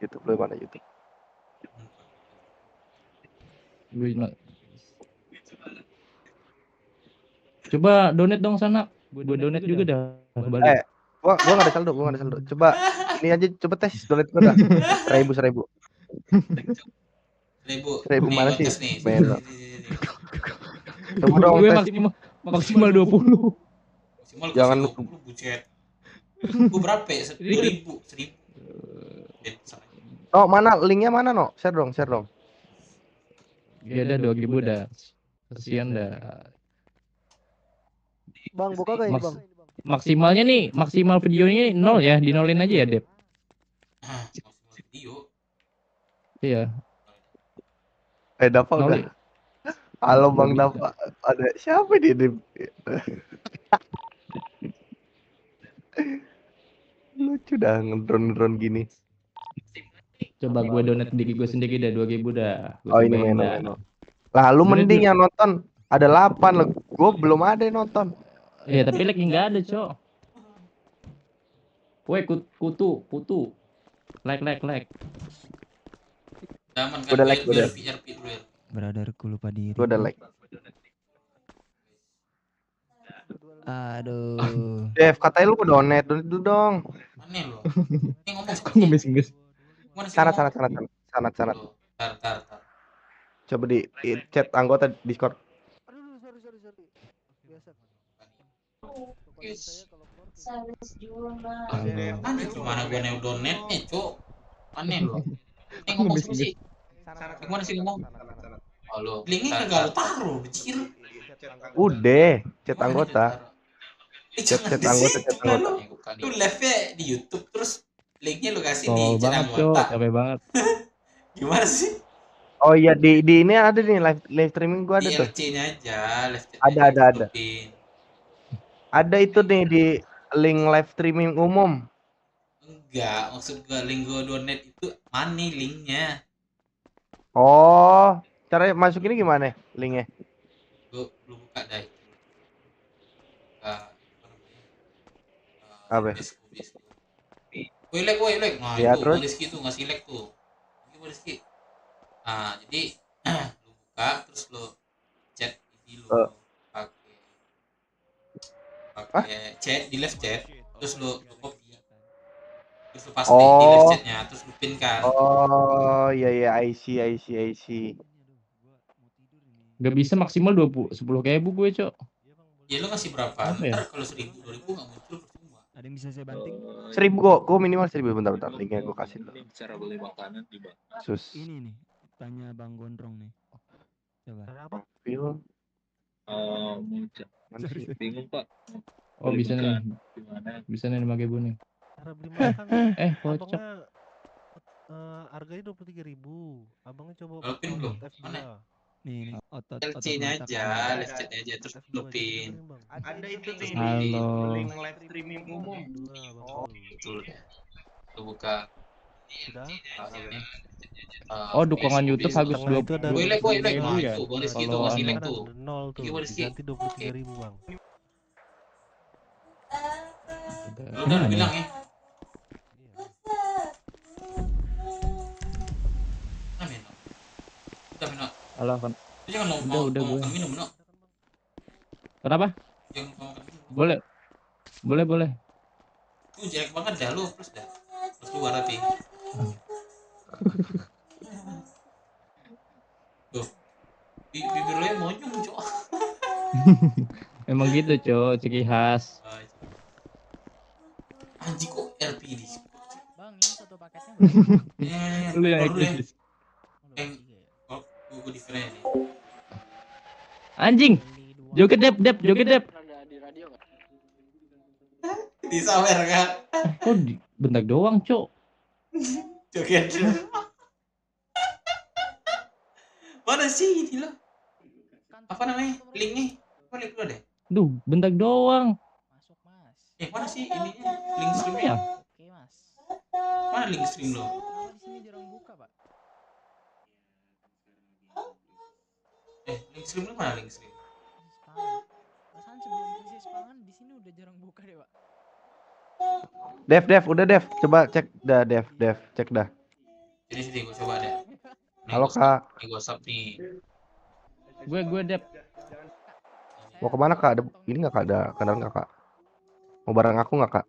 YouTube lu mana YouTube? Coba donate dong sana. Gue donate juga dah balik. Gua nggak ada saldo, Coba ini aja, coba tes donate gua dah. 1000. 1000 nih, mana sih? kontes nih. Melo. Coba dong Gue tes. maksimal 20. Maksimal Jangan kasih 20 bucet. Gue berapa ya? 1000. Oh, mana linknya mana no? Share dong. Ya udah 2.000 dah. Kasihan dah. Bang, buka gak ini bang? Maksimalnya nih, maksimal videonya 0 ya, dinolin aja ya, Dep. Maksimal video. Iya. Dava udah. Halo Bang Dava. Ada siapa dia? Lucu dah ngedron gini. Coba gue donate dikit gue sendiri dah 2.000 dah. Oh ini Meno. Lah lu mending yang nonton ada 8 lah. Gue belum ada yang nonton. Iya tapi lagi nggak ada cok. Woi kutu. Like. Zaman kan Udah like, udah. RP dulu ya. Brotherku lupa diri. Gue udah like. Aduh. Dev, katanya lu donate dulu dong. Aneh lo. Ini ngomong Kok ngemis. Sanat. Tar. Coba di chat anggota Discord. Aduh, sorry. Biasa. Guys. Service juga. Aneh gimana gue neo donate nih, Cok. Aneh lo. Ini ngomong sih. Gimana sih ngomong? Halo. Linknya kagak lu taruh, becir. Udah, chat anggota. Chat anggota. Lu live-nya di YouTube terus linknya lu kasih di chat banget, anggota. Capek banget. Gimana sih? Oh iya di ini ada nih live streaming gua ada tuh. DLC-nya aja, live chat. Ada. Ada itu nih di link live streaming umum. Enggak, maksud gua link gua donate itu mana linknya? Oh, cara masuk ini gimana linknya? Lu buka dah. Apa? Woi like. Nah, ya, itu terus? Baliski tuh ngasih like tuh. Ini Baliski. Nah, jadi lu buka terus lu chat isi lu pakai chat di live chat terus lu copy. Terus lu paste di live chatnya terus lu pin kan. Oh, iya I see. Gak bisa maksimal 10.000 gue, Cok. Ya lu ngasih berapa? Ntar kalau 1.000 2.000 enggak muncul percuma. Ada yang bisa saya banting? 1.000 kok. Gue minimal 1.000 bentar. Linknya gue kasih dulu. Ini cara beli makanan di Bang. Sus. Ini nih, tanya Bang Gondrong nih. Coba. Apa? Film. Bingung Pak. Oh bisa nih. Gimana? Bisa nih 5.000 nih. Cara beli makan. Kocak. Harganya 23.000. Abangnya coba Pin belum? Mana? Nih, otot LC-nya aja, live chat-nya aja terus lu pin. Ada itu nih Halo. link live streaming umum. Oh, betul. Lu buka. Sudah. Oh, dukungan YouTube habis 20.000 ya. Tuh, bonus gitu ngasih like tuh. 0 tuh. Diganti 23.000, Bang. Lu udah bilang ya. Minum. Halo, kan. Jangan Udah gue. Minum, no. Kenapa? Jangan ngomong. Boleh. Tuh jelek banget dah lu, terus keluar tapi. Tuh. Bibir lu monyong, Cok. Emang gitu, Cok, ciri khas. Anjing kok RP di. Bang, ini satu paketnya. Lu yang eksis. Gue di frame nih. Anjing. Joget dep. Disawer kan? Kok bentak doang, Cok? Joget. Mana sih ini lo? Apa namanya? Linknya? Apa link lu deh? Duh, bentak doang. Masuk, Mas. Mana sih ininya? Link streamnya? Oke, Mas. Mana link stream lo? Kenapa di sini jarang buka, Pak? Link stream lu mana link stream? Perasaan sebelum krisis pangan di sini udah jarang buka deh, Pak. Dev, udah Dev. Coba cek dah Dev, cek dah. Sini gue coba deh. Halo kak, Nih gue sub nih. Gue dep. mau kemana kak? Ada ini nggak kak? Ada kendaraan nggak kak? Mau bareng aku nggak kak?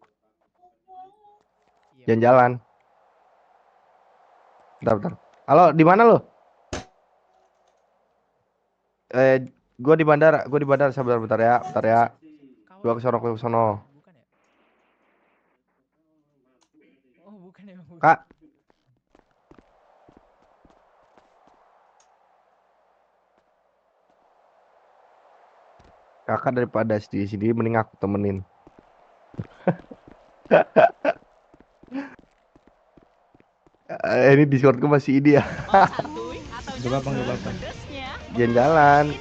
Jalan-jalan. Bentar. Halo, di mana lo? Gue di bandara. Sabar, bentar ya. Gue ke sono. Bukan ya? Oh, bukan ya, bukan. Kak, kakak daripada sendiri mending aku temenin. Ini Discordku masih ini ya. Gak apa-apa. Jalan-jalan.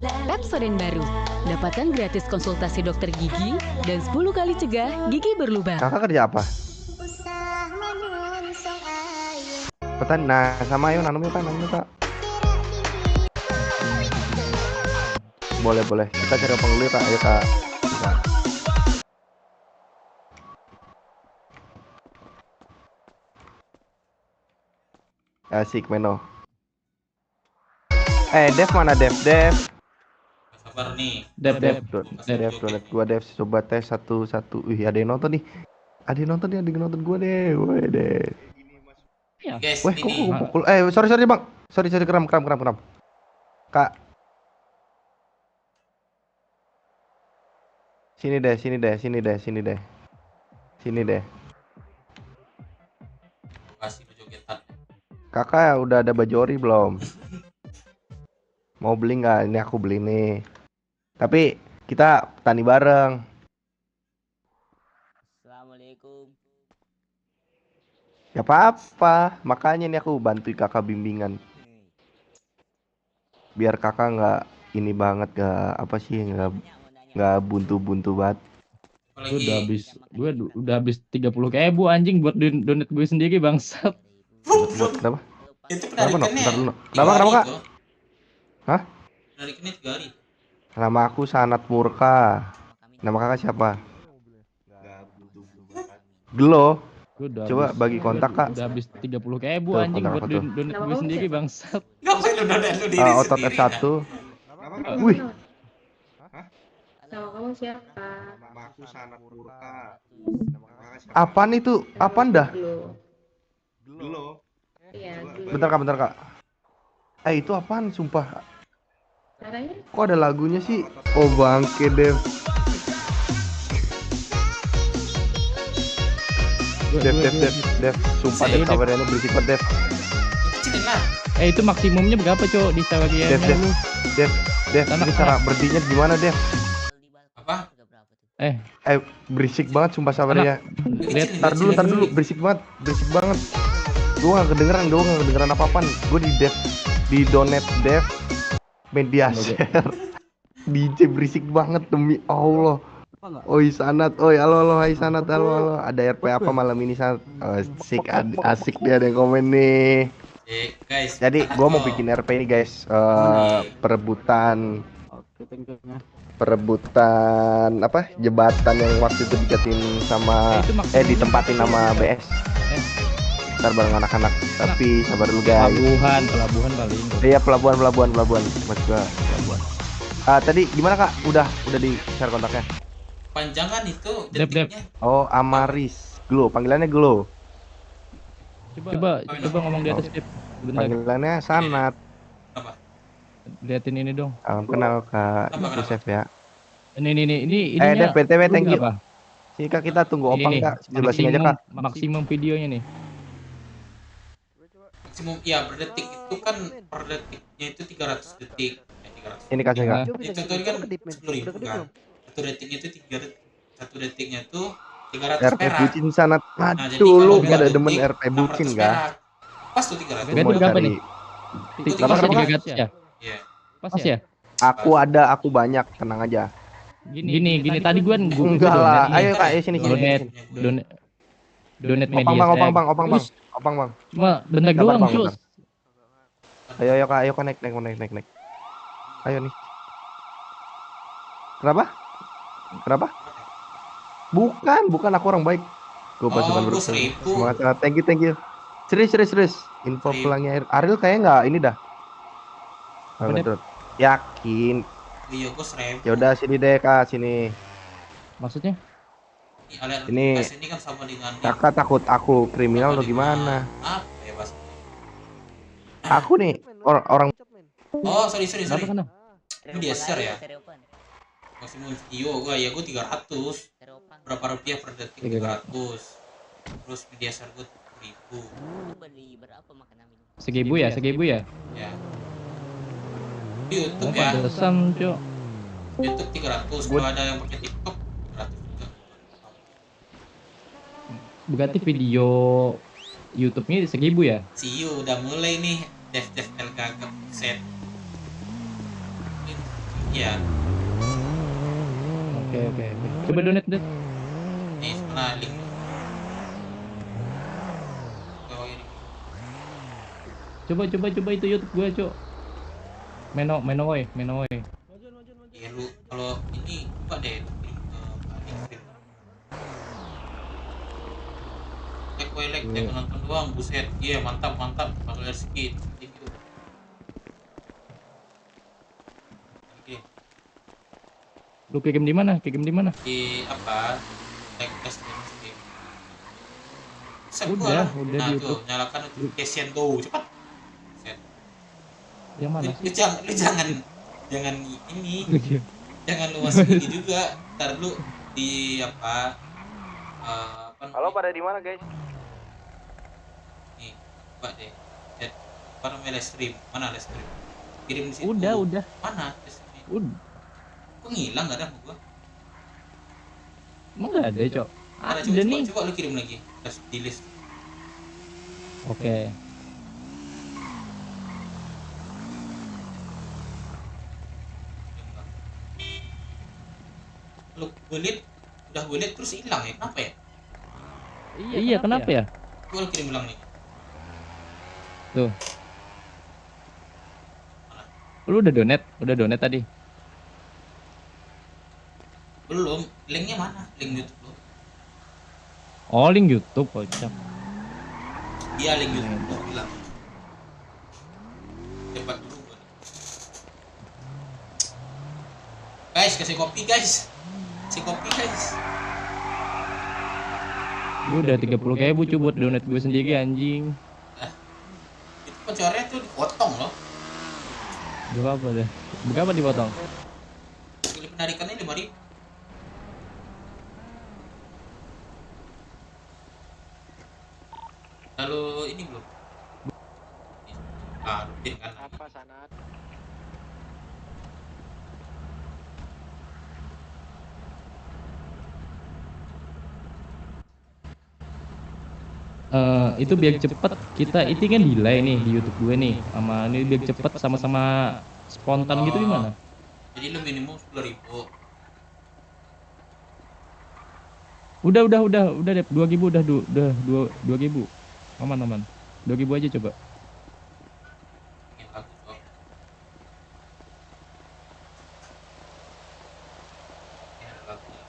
Pepsodent baru. Dapatkan gratis konsultasi dokter gigi dan 10 kali cegah gigi berlubang. Kakak kerja apa? Petani. Nah, sama ayo nanam yuk kak. Boleh. Kita cari apa dulu ya kak? Ayo kak. Asik Meno. Dev mana Dev? Sabar nih. Dep. Dev, donat gua Dev. Coba tes satu. Wih, ada yang nonton nih. Ada yang nonton gua deh. Woi deh. Guys, Weh, kok ini gua pukul? Sorry bang. Sorry kram. Kak. Sini deh. kasih jogetan. Kakak udah ada baju ori belum? Mau beli nggak? Ini aku beli nih. Tapi kita tani bareng. Assalamualaikum. Gak apa-apa. Makanya nih aku bantuin kakak bimbingan. Biar kakak nggak ini banget, nggak buntu-buntu banget. Gue udah habis 30.000 anjing buat donat gue sendiri bangsat. Kenapa? Itu Kenapa penarikannya. Kenapa kak? Hah? Penarikannya 3 hari. Nama aku Sanat Murka. Nama kakak siapa? Gelo. Coba bagi kontak kak. Udah habis 30.000 Tuh, anjing kontak buat aku tuh. donat gue sendiri bangsat. Ngapain lu donat lu diri Otot sendiri? F1. Wih. Nama kamu siapa? Nama aku Sanat Murka. Apaan itu? Apaan dah? Glo. Iya, Glo. Bentar kak. Itu apaan sumpah? Caranya? Kok ada lagunya sih? Oh bangke Dev. Dev. Sumpah Dev, kabarnya berisik banget Dev. Kecilin lah. Itu maksimumnya berapa cok di Sawagianya lu? Dev, ini cara berhentinya gimana Dev? Apa? Berisik banget sumpah sabarnya. Lihat Tar dulu, berisik banget. Gue gak kedengeran apa-apaan. Gue di donate Dev media share. DJ berisik banget demi Allah. Oi Sanat, halo, hai Sanat, halo. Ada RP apa malam ini Sanat? Asik dia ada yang komen nih. Guys. Jadi gue mau bikin RP ini guys. Perebutan apa? Jembatan yang waktu itu dikatin sama ditempatin sama BS. Ntar bareng anak-anak, tapi sabar dulu guys. Pelabuhan paling. Iya pelabuhan. Maksud gua pelabuhan. Tadi gimana kak? Udah di share kontaknya. Panjangan itu Dep. detiknya. Oh Amaris, Glo, panggilannya Glo. Coba ngomong di atas Dep. Bentar. Panggilannya Sanat. Apa? Liatin ini dong. Salam kenal kak Yusef ya. Ini Dev, BTW thank you. Apa? Sini kak kita tunggu opang kak. Sebelah sini aja kak. Maksimum videonya nih. Maksimum ya per detik itu kan per detiknya itu 300 detik. 300. Ini kasih kak. Itu tadi kan 10.000 kan. Satu detiknya itu 3 detik. Satu detiknya itu 300 RP perak. bucin Sanat. Nah, jadi Aduh lu kalau pada dua demen detik, RP bucin 600 kak. perak. Pas tuh 300. Betul berapa nih? Itu Kenapa, 300 ya? Iya. Pas ya? Aku banyak, tenang aja. Gini tadi gue Enggak lah. Ayo kak, sini. Donat media. Opang bang. Cuma bentar Sabar, doang, Bang, Cus. bentar. Ayo kak, naik. Ayo nih. Kenapa? Bukan aku orang baik. Gue pasukan gue beruntung. 1000. Semangat, thank you. Serius. Info Serius. pulangnya Ariel kayaknya nggak ini dah. Nggak Apa, Dep? ngedrop. Yakin. Iya gue 1000. Ya udah sini deh kak, sini. Maksudnya? Ini aliran Ini- notifikasi ini kan sama dengan Kakak takut aku kriminal sama atau gimana? dengan apa ya Mas? Aku nih orang Oh sorry. Kenapa kena? Ini dia share ya. Maksimum video gua ya gua 300. Berapa rupiah per detik? 300. Terus media share gua 1000. Segibu ya? Ya. Di YouTube Oh, ya. pantesan, Cok. YouTube 300. Kalau ada yang pakai TikTok 300 juga. Berarti video YouTube-nya 1000 ya? See you udah mulai nih. Dev LK set. Ya, Oke. Coba donate, Det. nih mana link. Bawah ini. Coba itu YouTube gue, Cok. Menoy. Ya lu kalau ini coba deh lu kirim ke Instagram. Like nonton doang, buset. Iya, mantap. Bakal rezeki. Thank you. Oke, Lu kirim di mana? di apa? Like stream. Udah Nah, di tuh, YouTube. nyalakan notification tuh, cepat. Set. Yang mana Lu, sih? lu jangan ini. Jangan lu masuk ini juga. Ntar lu di apa? Halo, pada di mana guys? Nih, coba deh. Chat apa namanya live stream? Mana live stream? Kirim di situ. Udah. Mana live stream? Udah. Kok ngilang enggak ada sama gua? Emang nggak ada, Cok? Ada, Ada nih. coba lu kirim lagi. Terus di list. Oke. Lu udah gue liat terus hilang ya. Kenapa ya? Iya, kenapa ya? Gua lu kirim ulang nih. Tuh. Lu udah donate tadi. Belum. Linknya mana? Link YouTube lu. Oh, link YouTube, kocak. Iya, link YouTube lu bilang. Cepat dulu gua nih. Guys, kasih kopi guys. Gue udah 30.000 coba buat donate gue sendiri, anjing. Itu pencariannya tuh dipotong loh. Berapa deh? Berapa dipotong? Sekali penarikannya 5.000. Lalu ini belum? Ah, rutin kan. Apa sanat? Itu biar cepet kita itu kan delay nih di YouTube gue nih, sama ini biar cepet sama-sama spontan gitu gimana? Jadi lu minimum 10.000. Udah deh 2.000 udah 2.000. Aman. 2.000 aja coba. Bikin lagu kok. Ini ada lagunya.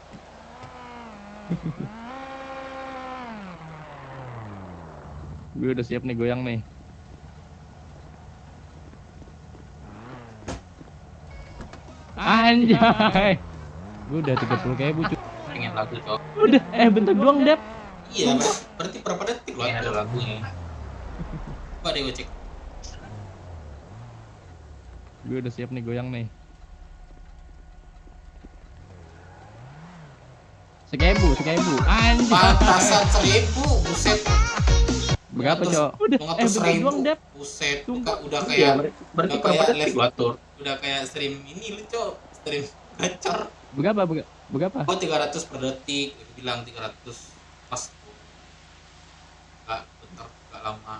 Gue udah siap nih goyang nih. Anjay. Gue udah 30.000 cuy. Pengen lagu cok. Udah, bentar doang, Dep. Iya, berarti berapa detik loh? Ini ada lagunya. Coba deh gue cek. Gue udah siap nih goyang nih. 1.000. Anjay. Pantasan 1.000, buset. Berapa, Terus, Cok? Udah, lu ngatur bentar 1.000. doang, Dep. Buset, Sumpah. udah kayak Berarti udah berapa kayak detik lu atur? udah kayak stream ini lu cok, stream gacor. Berapa? Gua 300 per detik, dia bilang 300 pas tuh. Gak bentar, gak lama.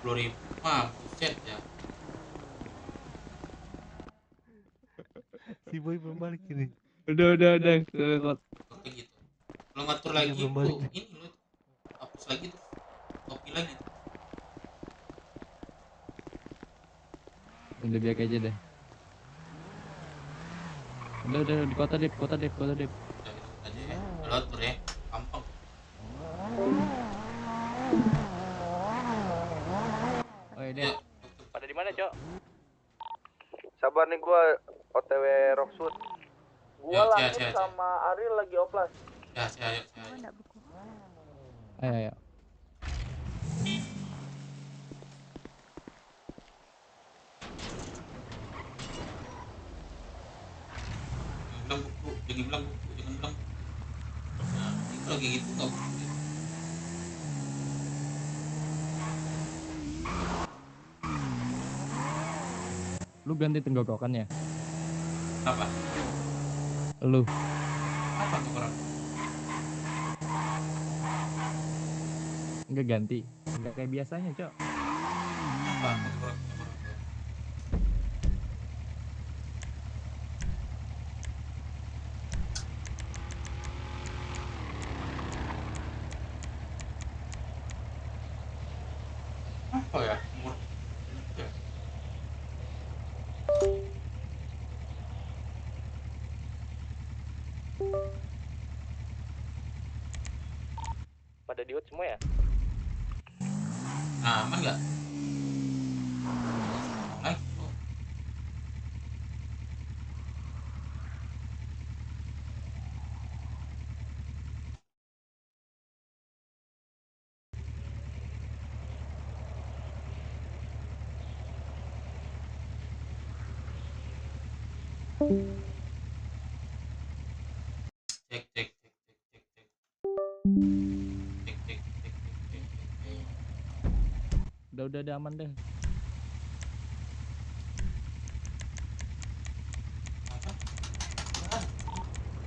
10.000 mah buset ya. Si boy belum balik ini. Udah. Oke gitu. Lo ngatur lagi belum tuh, balik. ini lo hapus lagi tuh, copy lagi tuh. Udah biar aja deh. Udah di kota deh. Udah gitu aja ya, udah lo atur ya, gampang. keluar nih, gua OTW Rockwood. Gua Yuk, Langit cek. sama Ariel lagi oplas. Ya, ayo. Gua enggak buku. Ayo. Jangan bilang buku. Nah, itu lagi gitu nggak buku. Lu ganti tenggorokannya. Apa? Lu. Apa tuh orang? Enggak ganti. Enggak kayak biasanya, Cok. Apa? Tenggorokan. Apa ya? Ya. Pada diut semua ya? Aman nggak? Naik. Cek. Udah aman deh.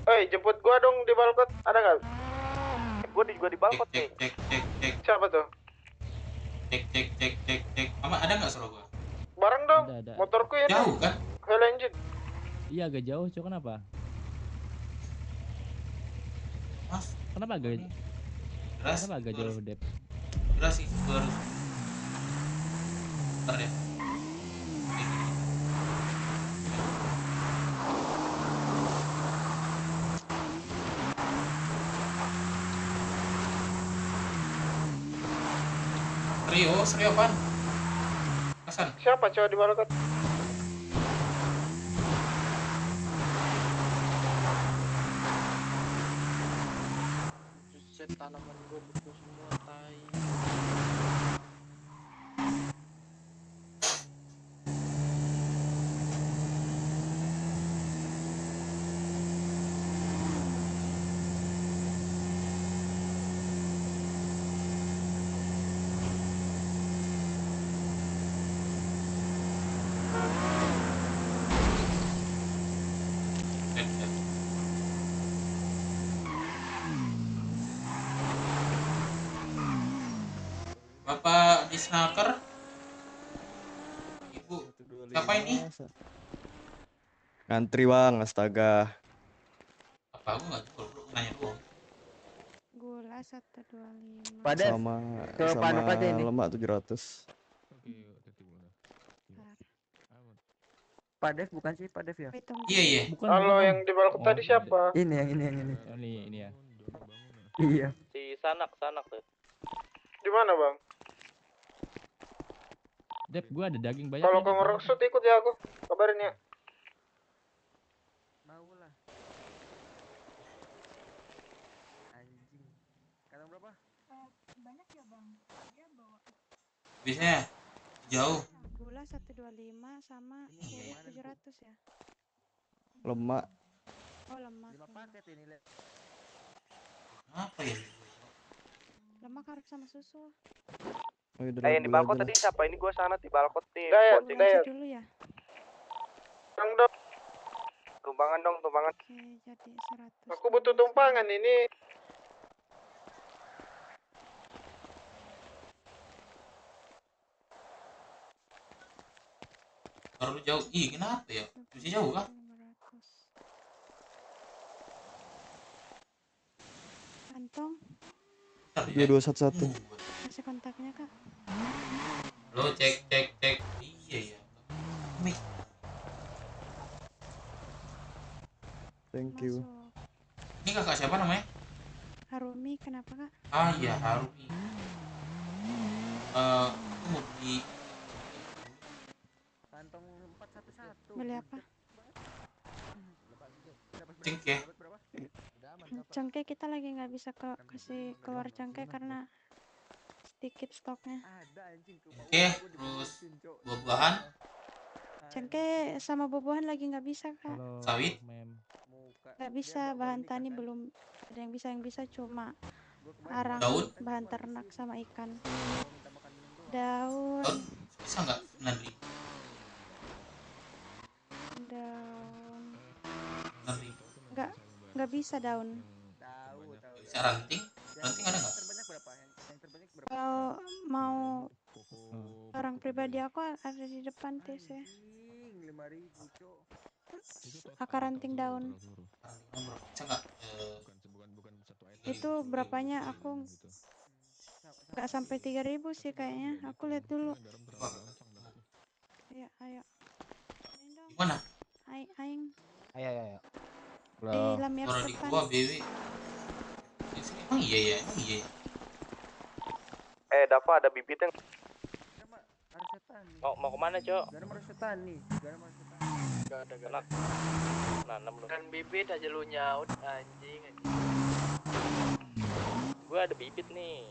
Hei, jemput gua dong di balkon. Ada nggak? Gua juga di balkon nih. Cek. Siapa tuh? Cek. Mama ada nggak suruh gua? Bareng dong. Ada. Motorku ini. Jauh kan? Hell engine. Iya agak jauh, Cok. Kenapa? Mas, Kenapa agak jauh, Dep? Beras sih, harus. Bentar ya. Serius apaan? Hasan, Siapa cowok di balkon? Set tanaman gue beku semua, tai. Bapak Disnaker, Ibu, siapa ini? Ngantri bang, astaga. Apa aku nggak jual, bro, nanya doang. Gula 125. Padet. Sama Ke Panuk aja ini. lemak 700. Padev bukan sih, Padev ya? Iya. Bukan. Halo, bukan. yang di balkon tadi siapa? Ini yang ini. Oh, ini ya. Iya. Si Sanak tuh. Di mana bang? Dep, gua ada daging banyak. Kalau nih, ke Dep. ngeroksut ikut ya aku. Kabarin ya. Mau lah. Anjing. Kalian berapa? Banyak ya, Bang. Dia bawa Biasanya jauh. gula 125 sama Iya. 700 ya. Lemak. Oh, lemak. 5 paket ini, Le. Apa ya? Lemak harus sama susu. Oh, iya, Yang di gula balkon aja tadi lah. siapa? Ini gua sana di balkon nih. Gula aja dulu ya. Bang dong. Tumpangan dong. Oke, jadi 100. Aku butuh tumpangan ini. Baru jauh. Ih, kenapa ya? Masih jauh kah? 500. Kantong, Bentar ya. 2211. kasih kontaknya, Kak. Lo cek. Iya ya. Mik. Thank you. Masuk. Ini kakak siapa namanya? Harumi, kenapa, Kak? Ah iya, Harumi. Aku mau beli. Kantong 4 Beli apa? Cengke. Cengkeh kita lagi nggak bisa kasih keluar cengkeh karena sedikit stoknya. Oke, terus buah-buahan, Cengkeh sama buah-buahan lagi nggak bisa kak. Halo, Sawit? mem. Nggak bisa, bahan tani belum ada yang bisa cuma arang, Daun? bahan ternak sama ikan. Daun, Daun bisa nggak 9.000? daun 9.000. nggak bisa daun. Bisa ranting? Ranting ada nggak? Kalau mau orang pribadi aku ada di depan TC. Akar ranting daun. Bisa nggak? Itu berapanya aku nggak sampai 3.000 sih kayaknya. Aku lihat dulu. Ayo, ayo. Main dong. Gimana? Aing. Ayo. Di Lamir Suara di depan. gua BW. Emang iya ya, emang iya. Dava ada bibitnya. Mau kemana, Cok? Gak ada galak. Nanam lu. Kan bibit aja lu nyaut, anjing. Gua ada bibit nih.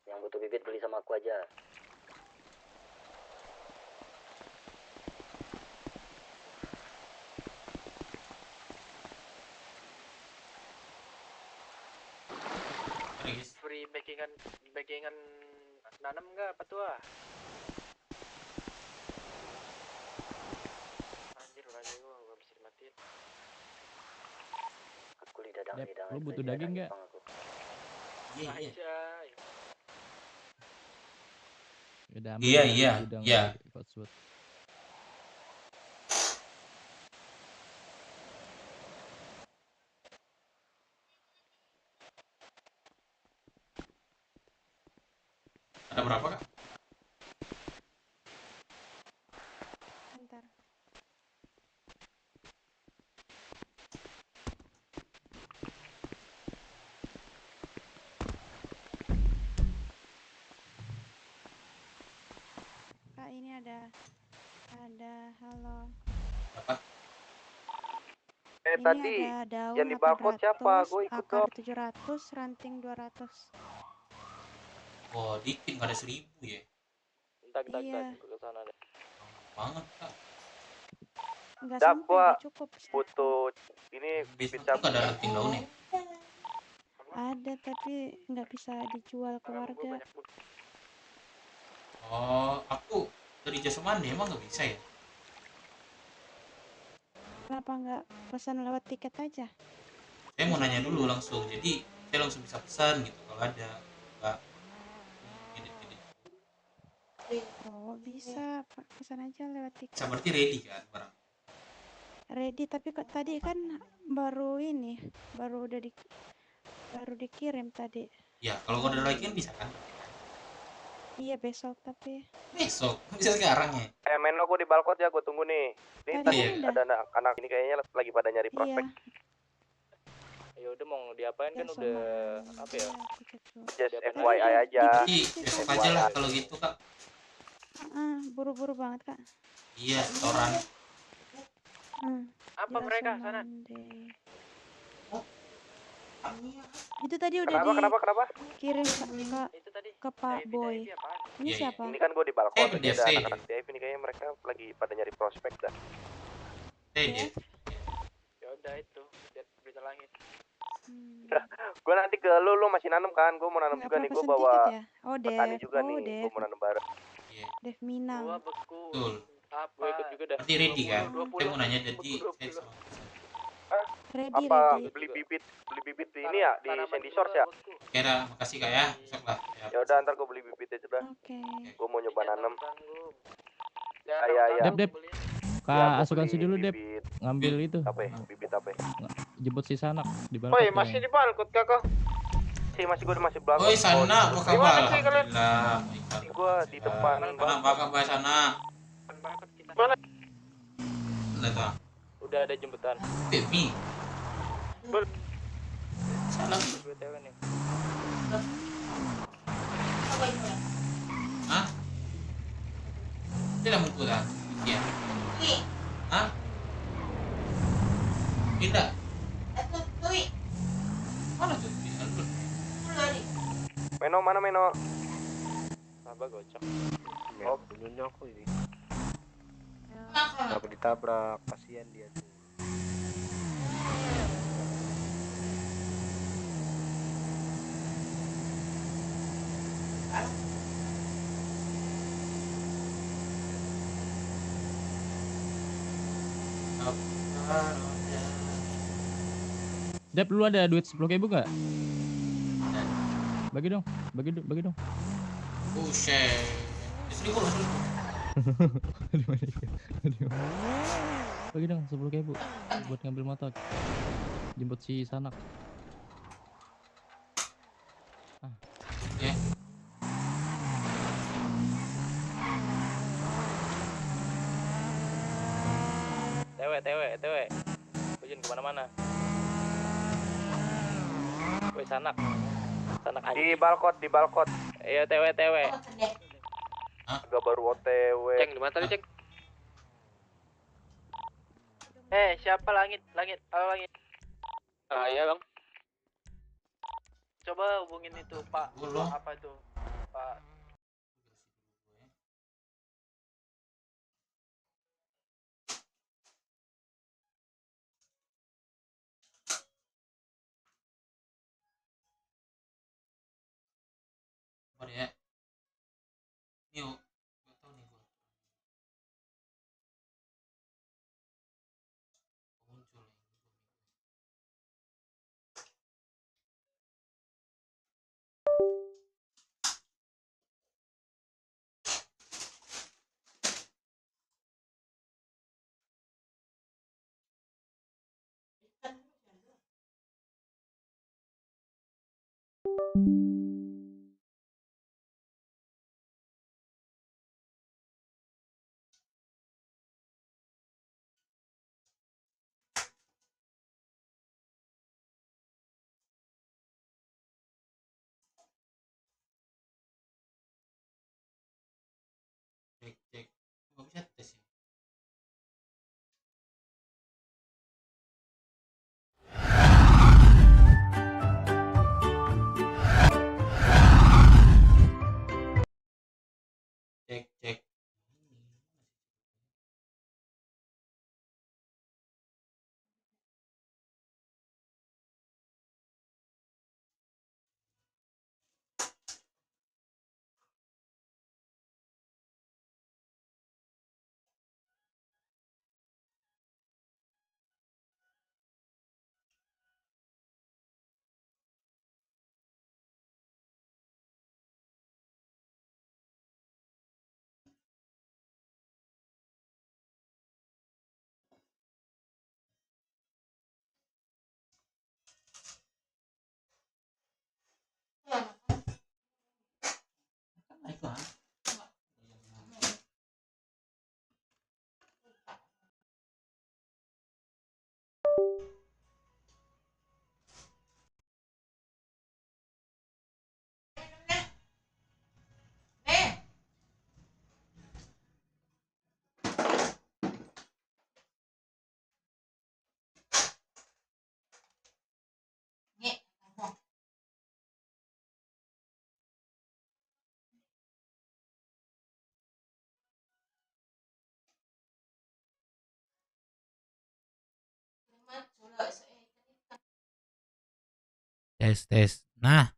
Yang butuh bibit beli sama aku aja. Free backingan nanam nggak apa tuh? Anjir, orangnya gua bisa dimatiin. Aku lidah Dep, lu butuh daging nggak? Iya. Udah Iya. Cotswood. Ada berapa kak? Bentar. Kak, ini ada halo. Apa? Ini Tadi ada daun yang di balkon 800, siapa? Gue ikut akar dong. 700, ranting 200. Wah, dikit nggak ada 1.000 ya? Entar Iya. ke sana deh. Banget kak. Nggak Dak, sampai, gua nggak cukup. butuh ini bibit Nggak ada ranting daunnya. Ada tapi nggak bisa dijual ke warga. Oh, aku dari Jasa Mandi emang nggak bisa ya? Kenapa nggak pesan lewat tiket aja? Saya mau nanya dulu langsung, jadi saya langsung bisa pesan gitu kalau ada. Nggak edit. Oh bisa, pesan aja lewat tiket. Bisa berarti ready kan barang? Ready, tapi kok tadi kan baru dikirim tadi. Ya, kalau kode lagi kan bisa kan? Iya besok, tapi Besok, bisa sekarang ya? main lo gue di balkon ya, gue tunggu nih. Ini Tadi tadi udah. ada anak ini kayaknya lagi pada nyari prospek. iya. Ya udah mau diapain kan Ya, udah sama apa ya? aku cek dulu. Just Diapain FYI aja. Jadi besok aja lah kalau gitu kak. Buru-buru banget kak. Iya, setoran. Apa Jasa mereka sana? Mandi. Itu tadi udah Kenapa? dikirim Itu tadi. ke Pak Boy. Ini Iya. siapa? Ini kan gue di balkon, Dev, ini ada Dev. anak-anak Dev ini kayaknya mereka lagi pada nyari prospek dah. Dia. Ya udah itu, lihat berita langit. Gue nanti ke lu masih nanam kan? Gue mau nanam Nggak juga nih, pernah gue pesen bawa tiket ya? Oh petani Dev, juga nih, Dev, gue mau nanam bareng. Iya. Dev Minang. Gua beku. Betul. Apa? Gua ikut juga dah. Berarti ready kan? 20. Saya mau nanya jadi saya sama. Ready. Beli bibit di ini ya, di Sandy Source ya? Kira, makasih kak ya. Besok lah. Ya udah, ntar gue beli bibitnya sudah. Oke. Gue mau nyoba nanam. Ya. Dep. Kak asuransi dulu Dep. Bibit Ngambil itu. apa ya? Bibit apa ya? Jemput si Sanak di balkon. Woi, masih di balkon kakak. masih gue masih belakang. Woi sana apa kabar? Alhamdulillah. Gue di depan. Mana bakal bae sana? Mana? Lah tuh. Udah ada jemputan. Baby. Salah. BTW nih. Hah? Tidak mau pulang. Iya. Hah? Tidak. Mana tuh? Meno mana Meno? Sabar gocok. Oh, punyanya aku ini. Kenapa ditabrak? Kasihan dia tuh. Dep, lu ada duit 10.000 gak? Bagi dong, bagi dong. Buset. Selingkuh loh, selingkuh. Bagi dong 10.000 buat ngambil motor. Jemput si Sanak. Ya. TW. Ujin kemana-mana. Woi Sanak anjing. Di balkot. Iya TW. Agak baru OTW. Ceng, di mana tadi, Ceng? Siapa langit? Halo langit. Iya, Bang. Coba hubungin itu, Pak. Apa itu? Pak. Apa ya? Yuk. Gak tahu nih gua. Muncul. Cek. Gak bisa tes ya. Cek. Naik lah. Tes. Nah,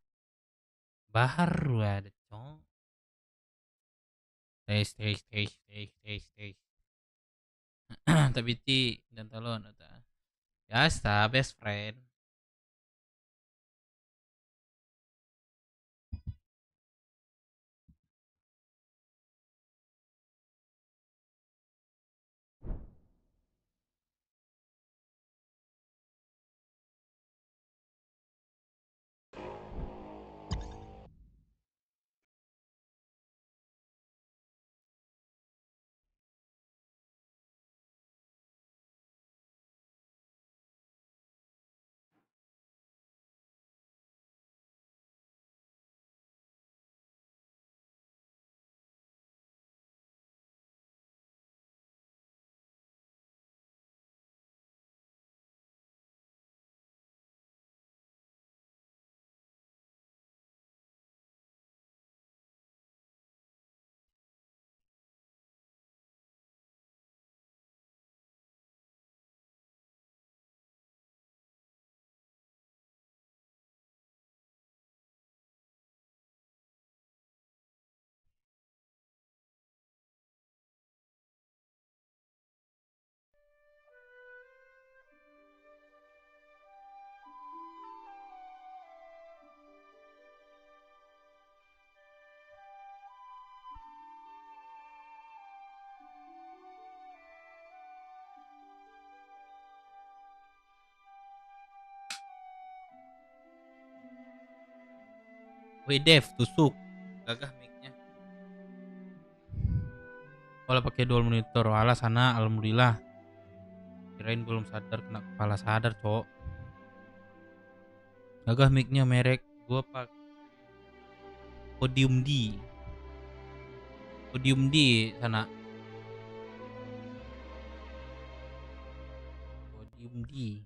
baru ada cong. Tes. Tapi ti dan talon ata. Ya, sta best friend. Dev tusuk. Gagah mic-nya. Kalau pakai dual monitor, alah sana alhamdulillah. Kirain belum sadar kena kepala sadar, cowok. Gagah mic-nya merek gua pakai Podium D. Podium D sana. Podium D.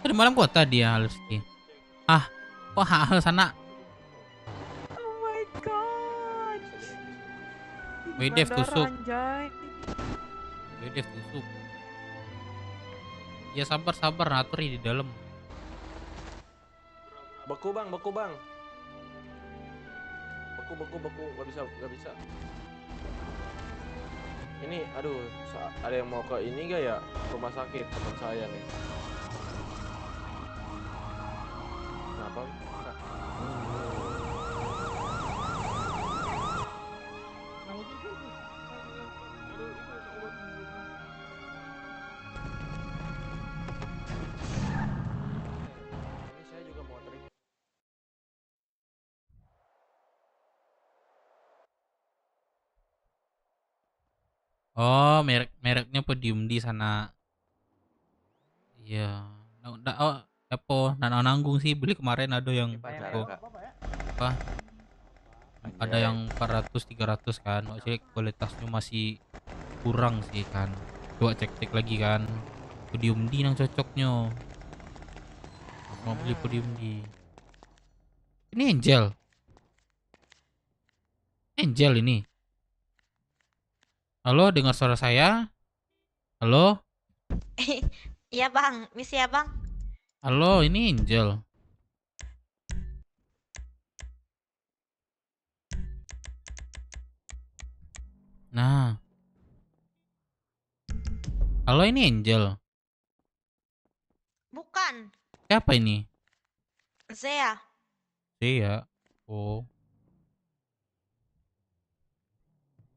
Di malam kota dia Halski. Kok hal sana? Oh my god. Dev tusuk. Anjay. Dev tusuk. Ya sabar atur di dalam. Beku bang. Beku nggak bisa. Ini aduh, ada yang mau ke ini gak ya? Rumah sakit teman saya nih. Kenapa? Ini saya juga mau trik. Oh, mereknya Podium di sana. Iya. Apa nanggung sih beli kemarin ada yang apa? Ada yang 400 300 kan. Maksudnya kualitasnya masih kurang sih kan. Coba cek lagi kan. Podium di yang cocoknya. Mau beli Podium di. Ini Angel ini. Halo, dengar suara saya? Halo? Iya bang, misi ya bang. Halo, ini Angel. Nah. Halo, ini Angel. Bukan, Siapa ini? Zea. Iya. Oh.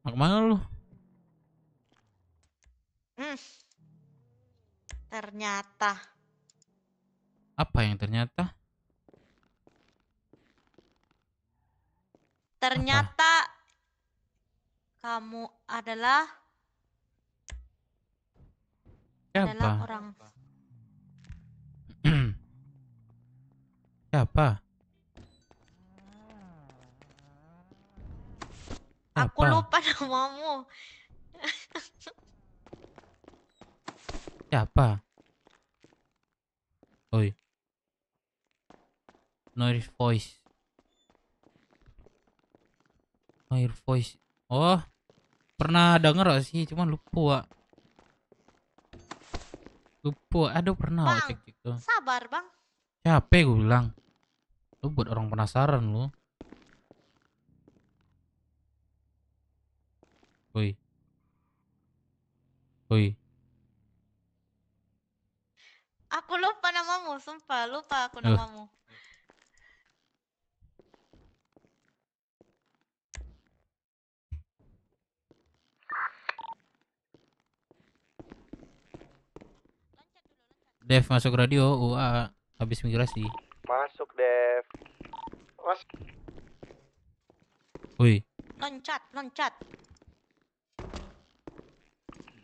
Mau kemana lu? Ternyata. Apa yang ternyata? Ternyata kamu adalah Siapa? orang. Siapa? Aku lupa namamu. Siapa? Oi. Noise voice. Oh, pernah denger gak sih? Cuman lupa. Aduh pernah Bang, cek tuh. sabar bang. Capek gue bilang. Lu buat orang penasaran lu. Oi. Aku lupa namamu, sumpah lupa aku namamu. Dev masuk radio, habis migrasi. Masuk, Dev. Woi, Loncat.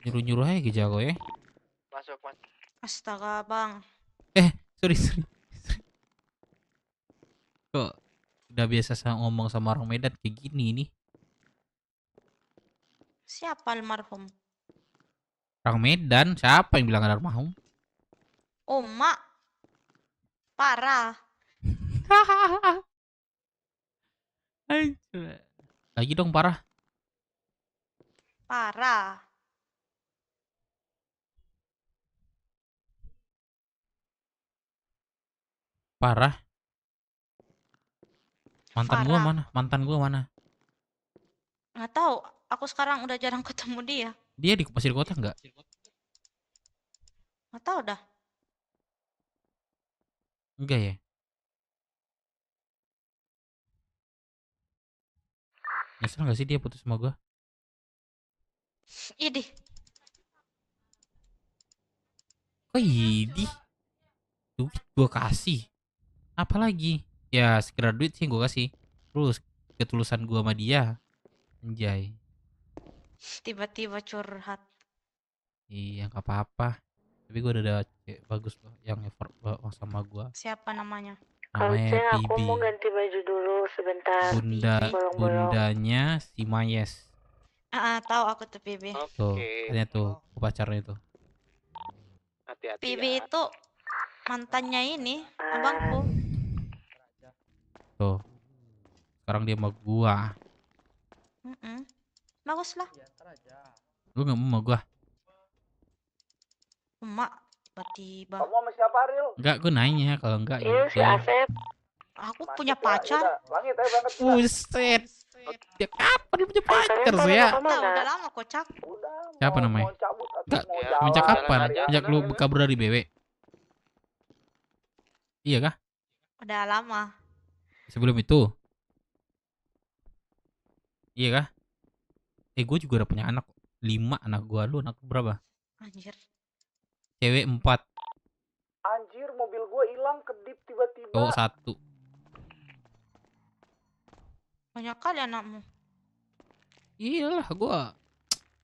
nyuruh aja ke jago ya. Masuk. Astaga bang. Sorry. Kok udah biasa ngomong sama orang Medan kayak gini nih. Siapa almarhum? Orang Medan, siapa yang bilang ada almarhum? Mak. Parah. Anjir. Lagi dong parah. Parah. Parah. Mantan gua Parah. mana? Mantan gua mana? Nggak tahu. Aku sekarang udah jarang ketemu dia. Dia masih di kota nggak? Nggak tahu dah. Enggak ya? Nyesel nggak sih dia putus sama gua? Idih. Oh idih. Duit gua kasih. Apalagi? Ya sekedar duit sih gua kasih. Terus ketulusan gua sama dia. Anjay. Tiba-tiba curhat. Iya nggak apa-apa. Tapi gua udah ada cewek bagus loh yang effort sama gua. Siapa namanya? Namanya Bibi. ganti baju dulu sebentar. Bundanya si Mayes. Tahu aku tuh Bibi. Tuh, katanya tuh pacarnya tuh. Hati-hati Bibi itu mantannya ini, abangku. Tuh. Sekarang dia sama gua. Bagus lah. Lu nggak mau sama gua? Emak tiba-tiba. Kamu sama siapa, Ril? Enggak, gua nanya kalau enggak ya. Si Asep. Aku punya pacar. Langit ayo berangkat. Buset. Ya kapan lu punya pacar sih ya? Udah lama kocak. Siapa namanya? Enggak, sejak kapan? Sejak lu kabur dari BW? Iya kah? Udah lama. Sebelum itu? Iya kah? Gue juga udah punya anak 5 anak gua. Lu anak berapa? Anjir. Cewek 4. Anjir, mobil gua hilang kedip tiba-tiba. Cowok 1. Banyak kali anakmu. Iyalah gua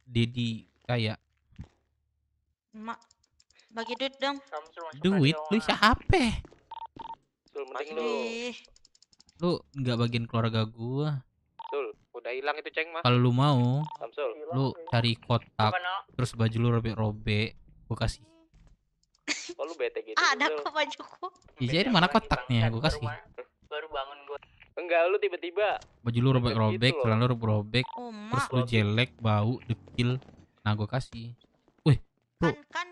Dedi kaya. Emak, bagi duit dong. Duit? Lu siapa? Sul, mending lu. Ih, Lu nggak bagian keluarga gua. Sul, udah hilang itu ceng mas. Kalau lu mau, Samsul. lu cari kotak, terus baju lu robek-robek, gua kasih. Oh lu bete gitu. ada kok bajuku. Ya, jadi mana kotaknya? Gua kasih. Baru bangun gua. Enggak, lu tiba-tiba. Baju lu robek-robek, celana lu robek, terus lu jelek, bau, dekil. Nah, gua kasih. Wih, bro. Kan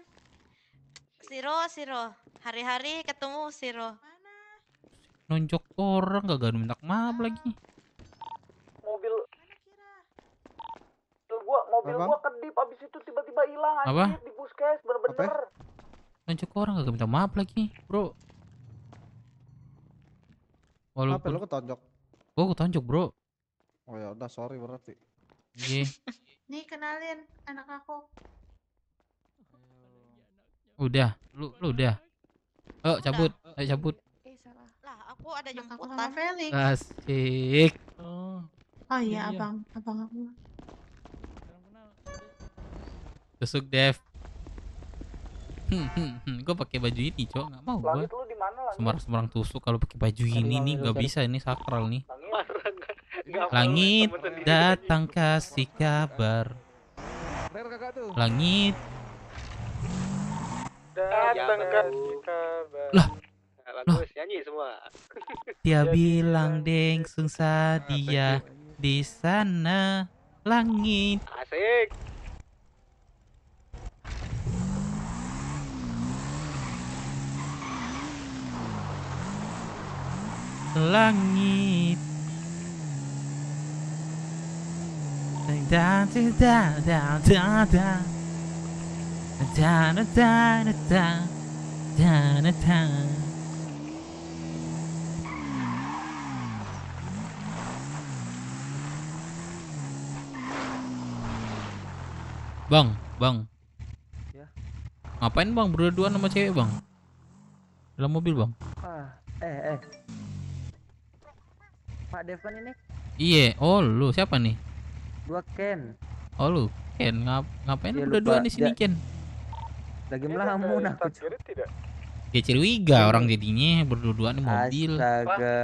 Siro. Hari-hari ketemu Siro. Nonjok orang gak minta maaf lagi. Mobil gua kedip abis itu tiba-tiba hilang Apa? anjir di puskes bener-bener. Nonjok orang gak minta maaf lagi, bro. Apa lu ketonjok? Gua ketonjok, bro. Oh ya udah, sorry berarti. Iya. Nih kenalin anak aku. Udah, lu udah. Oh, cabut. Ayo cabut. Lah, aku ada jemputan. Felix. Asik. Oh iya, abang aku. Tusuk Dev. Gue pakai baju ini, cok. Nggak mau gue. Langit lu di mana langit? Sembarang tusuk kalau pakai baju ini nih nggak bisa, ini sakral nih. Nggak Langit mau, temen sendiri. datang kasih kabar. Langit Datang kasih kabar. Lah. Bagus, nyanyi semua. dia bilang deng sungsa dia di sana langit. Asik. Langit. Da da da da da da. Da da da da da. Da da da. Bang. Ya. Ngapain bang berdua sama cewek bang? Dalam mobil bang? Pak Devan ini Iya, oh lu siapa nih? gua Ken. Oh lu Ken, ngapain Dia lu berdua lupa, di sini Ken? Lagi melamun aku. Ya curiga orang jadinya berdua di mobil. Astaga.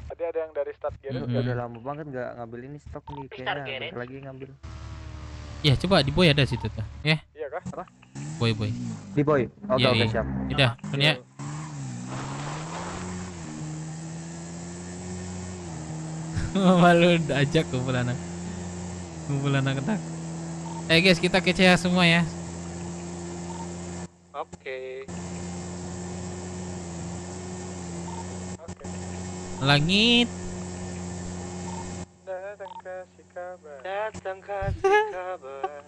Tadi ada yang dari start gear. Udah lama banget nggak ngambil ini stok nih, kayaknya bentar lagi ngambil. Ya coba di boy ada situ tuh, ya. Iya kah? Apa? Boy. Di boy. Oke, Iya, oke, iya. siap. Udah, ya. Malu ajak kumpulan anak. Guys, kita ke CH semua ya. Oke. Langit. Datang kasih kabar. Datang kasih kabar.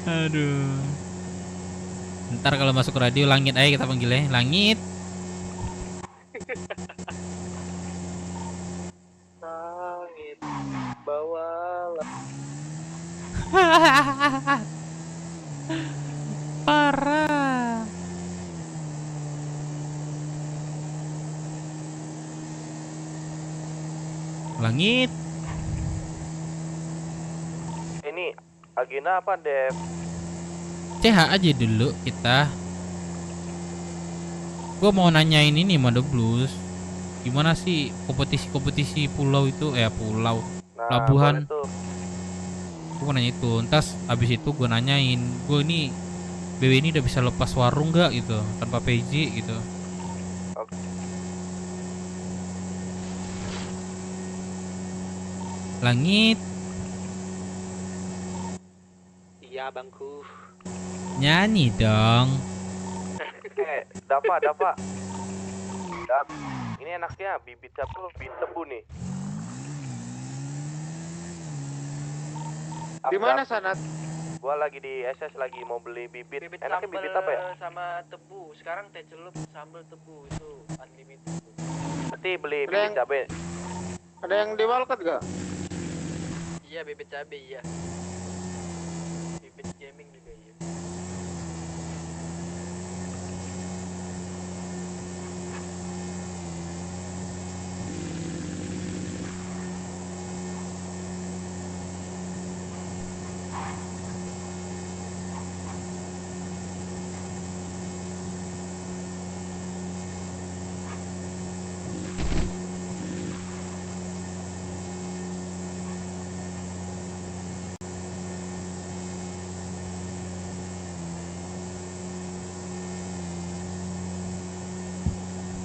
Aduh. Ntar kalau masuk radio langit aja kita panggil ya. Langit. Langit bawalah. Parah. Langit. Ini agenda apa, Dev? CH aja dulu kita. Gua mau nanyain ini Mado Blues. Gimana sih kompetisi pulau itu? Pulau. Pelabuhan. boleh tuh. Gue mau nanya itu. Entas abis itu gue nanyain, gue ini BW ini udah bisa lepas warung nggak gitu tanpa PJ gitu. Oke. Langit. Iya, bangku. Nyanyi dong. Dapa. Dap. Ini enaknya bibit apa? Bibit tebu nih. Di mana Sanat? Gua lagi di SS lagi mau beli bibit. Enaknya bibit apa ya? Sama tebu. Sekarang teh celup sambal tebu itu unlimited. Berarti beli bibit cabe. Ada yang di Walcott gak? Iya, bibit cabe iya. Bibit gaming juga iya.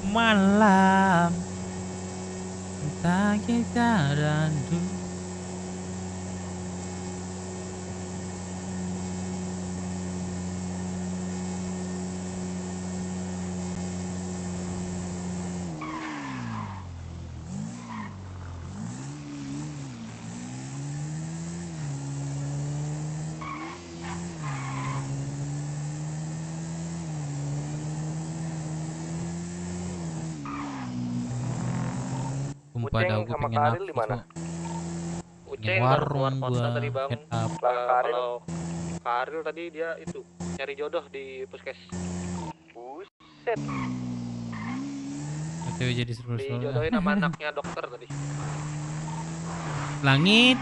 Malam tak kita randu. Pada gue pengen Karil di mana? Uceng warung kota gua tadi bang. head up. Kalau Karil tadi dia itu nyari jodoh di puskes. Buset. Itu jadi seru-seru. Dijodohin sama anaknya dokter tadi. Langit.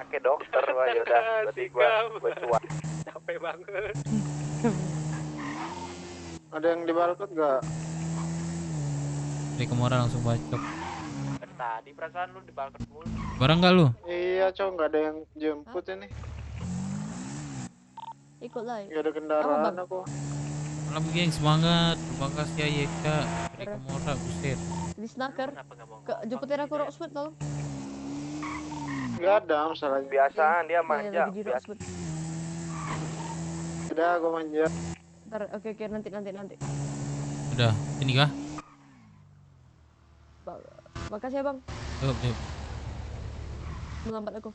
Pakai dokter, wah yaudah. Berarti gua cuak. Capek banget. Ada yang di Walcott gak? Dari Kemora langsung bacok. Tadi perasaan lu di Balkon mulu. Barang gak lu? Iya cowok, nggak ada yang jemput ini. Ikutlah. Gak ada kendaraan aku. Malam geng, semangat. Terima kasih ya Yeka dari Kemora, buset. Di snaker. Jemputin aku Rocksmith tolong. Gak ada masalah. Biasaan dia manja. Lagi di Rocksmith. Udah gua manja. Ntar oke nanti. Udah, ini kah? Makasih ya bang. Yuk. Melambat aku.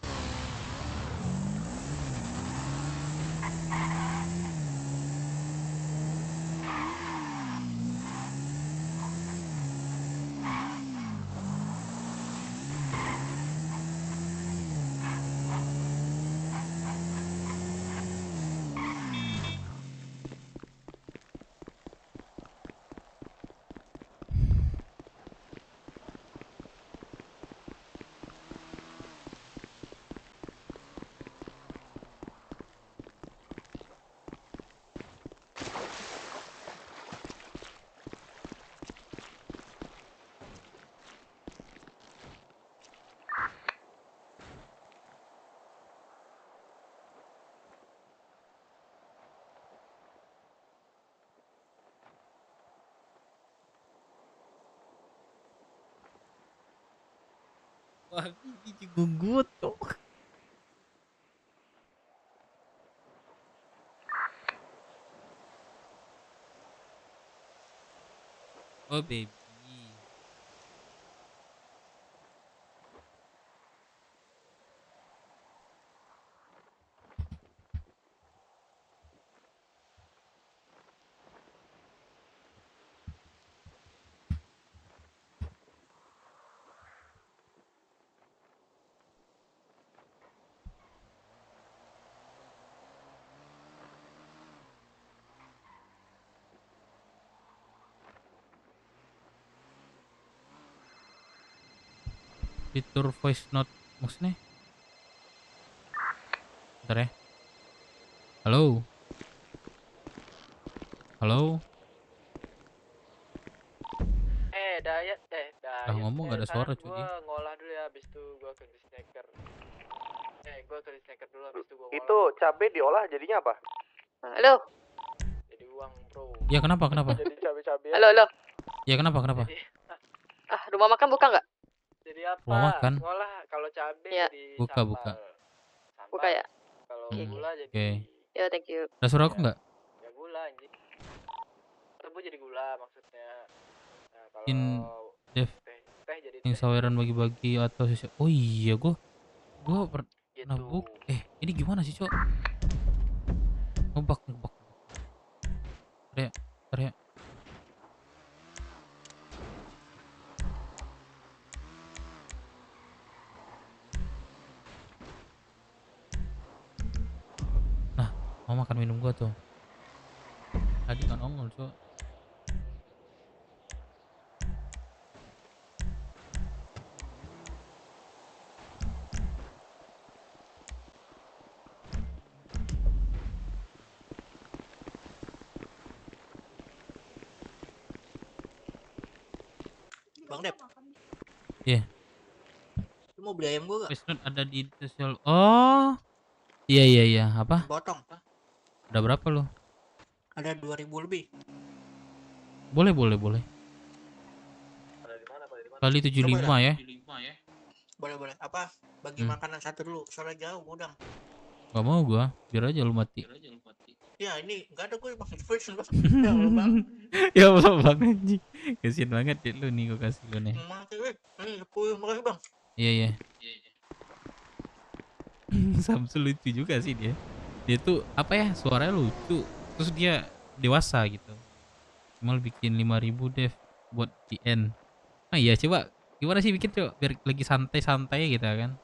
Wah, gigi gugut tuh. Oh baby. Fitur voice note maksudnya? Bentar ya. Halo. Halo. Dayat Udah ngomong gak ada suara cuy. Gua ngolah dulu ya, habis itu gua ke snacker. Gua ke snacker dulu, habis itu gua ngolah. Itu cabe diolah jadinya apa? Halo. Jadi uang, bro. Ya kenapa? Jadi cabe-cabe. Halo. Ya kenapa? Rumah makan buka nggak? Jadi apa? Rumah makan. Ngolah kalau cabe Ya. jadi Buka. sambal. Buka ya? Kalau Hmm, gula jadi Oke. Ya, thank you. Ada suara aku nggak? ya gula anjing. Tebu jadi gula maksudnya. Nah, kalau Dev, teh jadi yang saweran bagi-bagi atau sisi. Oh iya, gua pernah gitu. Ini gimana sih, Cok? Ngebak. Teriak. Nah, mau makan minum gua tuh. Tadi kan nongol, Cok. Bang Dep, Iya. lu mau beli ayam gua gak? Voice note ada di sosial. Oh. Iya. Apa? Potong. Ada berapa lo? Ada 2000 lebih. Boleh. Kali 75 ya. Boleh. Apa? Bagi makanan satu dulu. Soalnya jauh gudang. Gak mau gua, biar aja lu mati. Ya ini nggak ada gue maksud voice note. Ya Allah bang. Ya Allah bang anjing. Kasian banget ya lu nih, gua kasih lu nih. Mati gue. Ini 10 makasih bang. Iya. Samsul lucu juga sih dia. Dia tuh apa ya, suaranya lucu. Terus dia dewasa gitu. Cuma lu bikin 5.000 Dev buat di end. Ah iya, coba gimana sih bikin, coba biar lagi santai-santai gitu kan.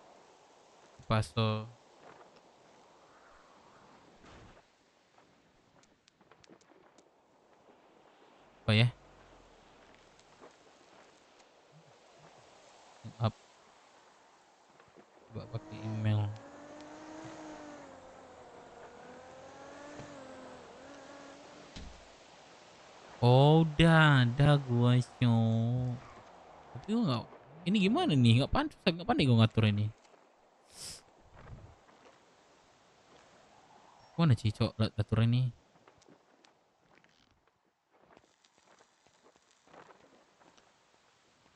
Paso. Apa ya? Up. Coba pakai email. Oh, udah ada gua show. Tapi gua nggak. Ini gimana nih? Nggak pandai gua ngatur ini. Mana sih, Cok, atur ini?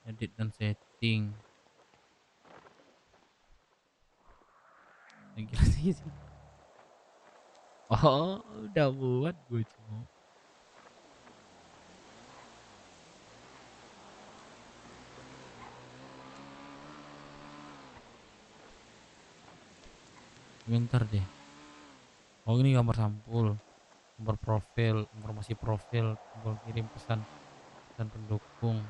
Edit dan setting. Gila sih. Oh, udah buat gue cuma. Bentar deh. Oh, ini gambar sampul, gambar profil, informasi profil, tombol kirim pesan dan pendukung.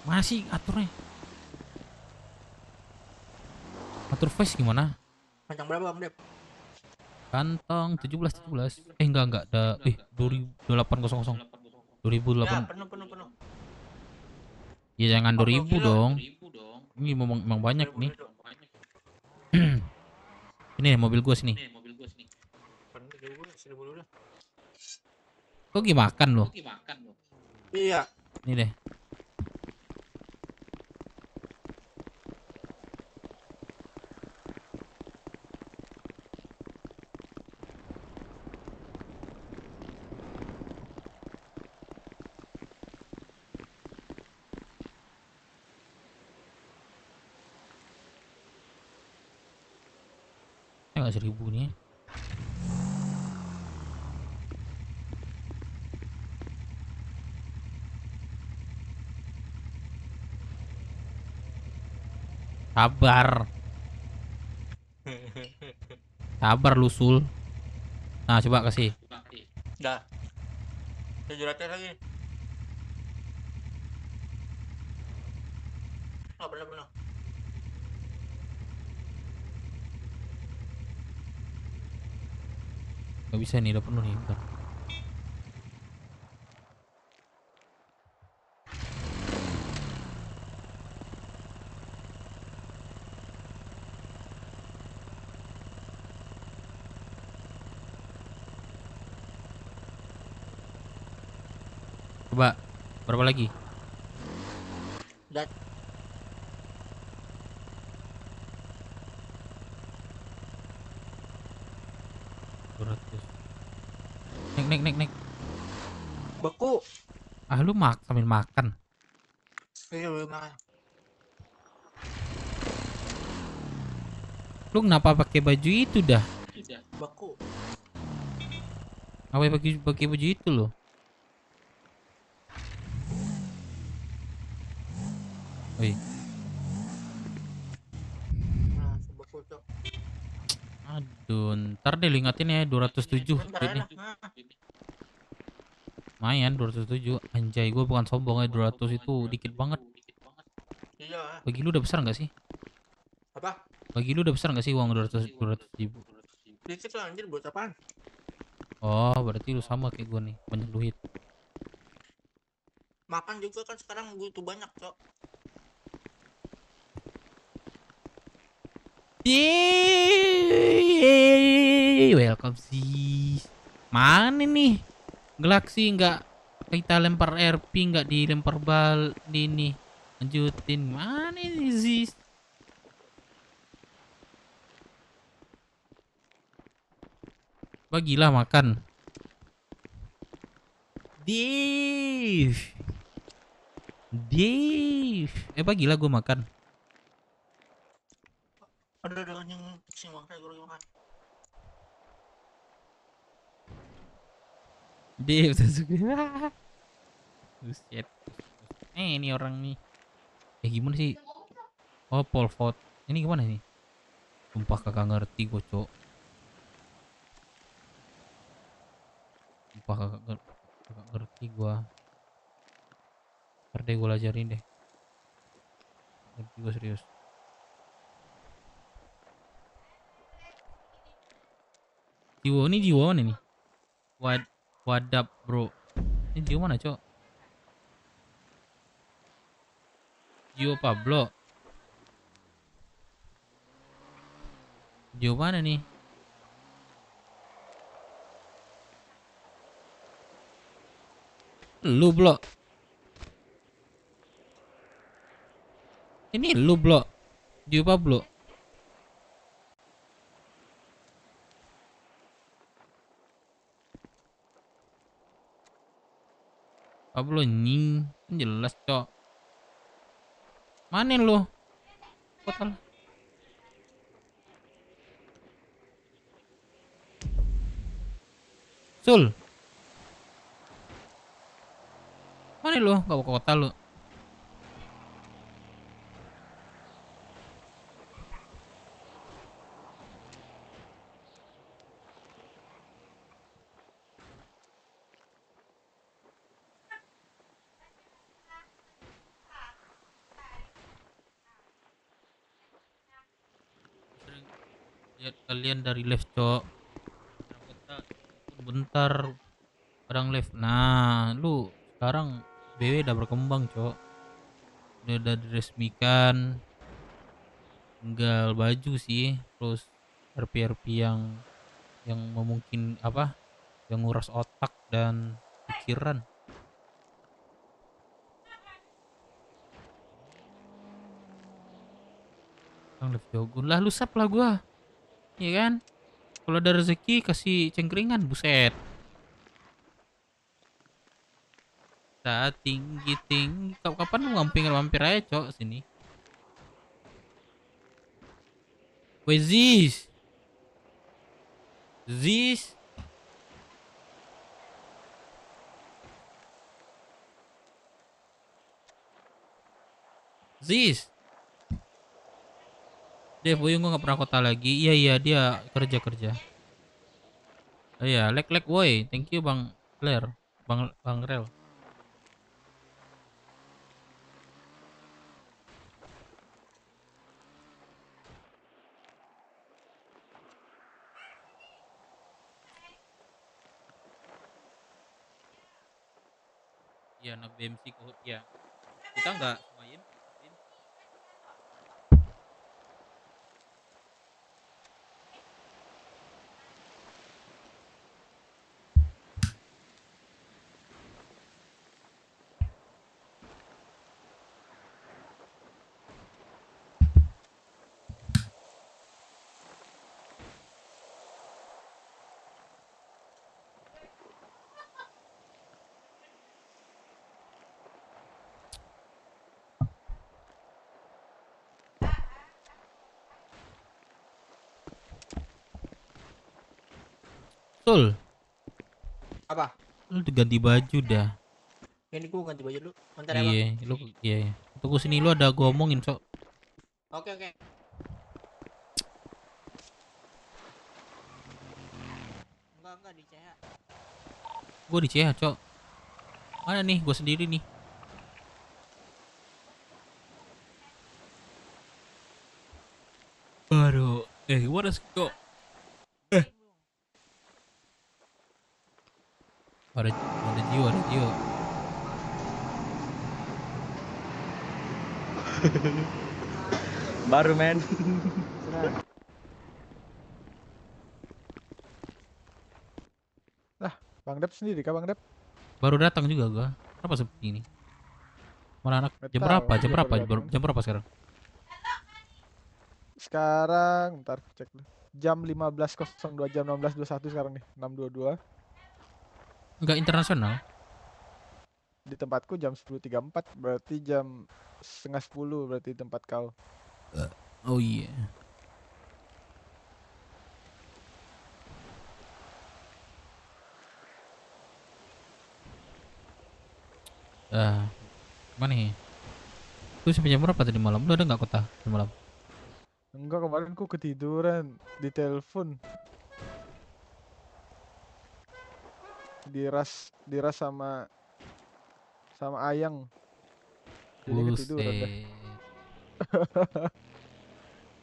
Masih aturnya. Atur voice gimana? Panjang berapa bang Dep? Kantong 17. Enggak ada 2800. 2008. Ya penuh. Ya jangan 2000 dong. Ini memang banyak nih. Ini mobil gua sini. Kok gimana makan lo? Iya. Ini deh. Nggak 1000 nih. Sabar. Sabar lu Sul. Nah, coba kasih. Dah. 700 lagi. Oh, benar-benar. Gak bisa nih, udah penuh nih. Bentar. Coba, berapa lagi? Dan 200. Nek. beku. Ah, lu sambil makan. Iya, belum makan. Lu kenapa pakai baju itu dah? Beku. Apa pakai baju itu lo? Woi. Nah, beku tuh. Aduh, ntar deh lu ingatin ya 207 duitnya. Lumayan 207. Anjay, gue bukan sombong ya, 200 itu dikit banget. Iya. Bagi lu udah besar nggak sih? Apa? Bagi lu udah besar nggak sih uang 200 ribu? Dikit lah anjir, buat apaan? Oh, berarti lu sama kayak gue nih, banyak duit. Makan juga kan sekarang butuh banyak, Cok. Yeay, welcome sih. Mana nih? Galaxy nggak kita lempar RP, nggak dilempar bal ini. Lanjutin, mana nih sih? Bagilah makan. Dave. Bagilah gue makan. Ada yang sing bang, saya gue lagi makan. Dave suka. Buset. Ini orang nih. Gimana sih? Oh, Pol Pot. Ini gimana nih? Sumpah kakak ngerti gue, Cok. Sumpah kakak ngerti gue. Ntar deh gue ajarin deh. Ngerti gue serius. Jiwo mana nih? Wadap bro. Ini Jiwo mana, Cok? Jiwo Pablo. Jiwo mana nih? Lu blok. Ini lu blok. Jiwo Pablo. Pablo nying, jelas, Cok. Mana lu? Kotal. Sul. Mana lu? Gak bawa kota lu. Lihat kalian dari live, Cok. Bentar kadang live. Nah, lu sekarang BW udah berkembang, Cok. Udah diresmikan. Tinggal baju sih, terus RP yang memungkin apa? Yang nguras otak dan pikiran. Bang Dev Jogun lah, lu sap lah gua. Iya kan? Kalau ada rezeki kasih cengkeringan, buset. Saat tinggi-tinggi, kapan lu mampir aja, Cok, sini. Weh, Ziz. Ziz. Ziz. Dev, Boyong gua gak pernah kota lagi. Iya, dia kerja. Oh iya, lek woi. Thank you Bang Ler. Bang Rel. Iya, anak BMC kok. Iya. Kita enggak main. Sul. Apa? Lu udah ganti baju dah. Ini gua ganti baju dulu. Bentar ya, Bang. Iya, lu iya. Tunggu sini, lu ada gua omongin, Cok. Oke. Enggak di CH. Gua di CH, Cok. Mana nih? Gua sendiri nih. Baru. What is go? Ada Gio. Baru men. Nah, Bang Dep sendiri kah Bang Dep? Baru datang juga gua. Kenapa seperti ini? Mana anak? Jam berapa? Jam berapa sekarang? Sekarang, ntar cek dulu. Jam 15.02, jam 16.21 sekarang nih, 6.22. Enggak internasional. Di tempatku jam 10.34, berarti jam setengah 10 berarti tempat kau. Oh iya. Mana nih? Lu sampai jam berapa tadi malam? Lu ada nggak kota di malam? Enggak, kemarin ku ketiduran di telepon. Diras sama Ayang. Jadi ketiduran dah.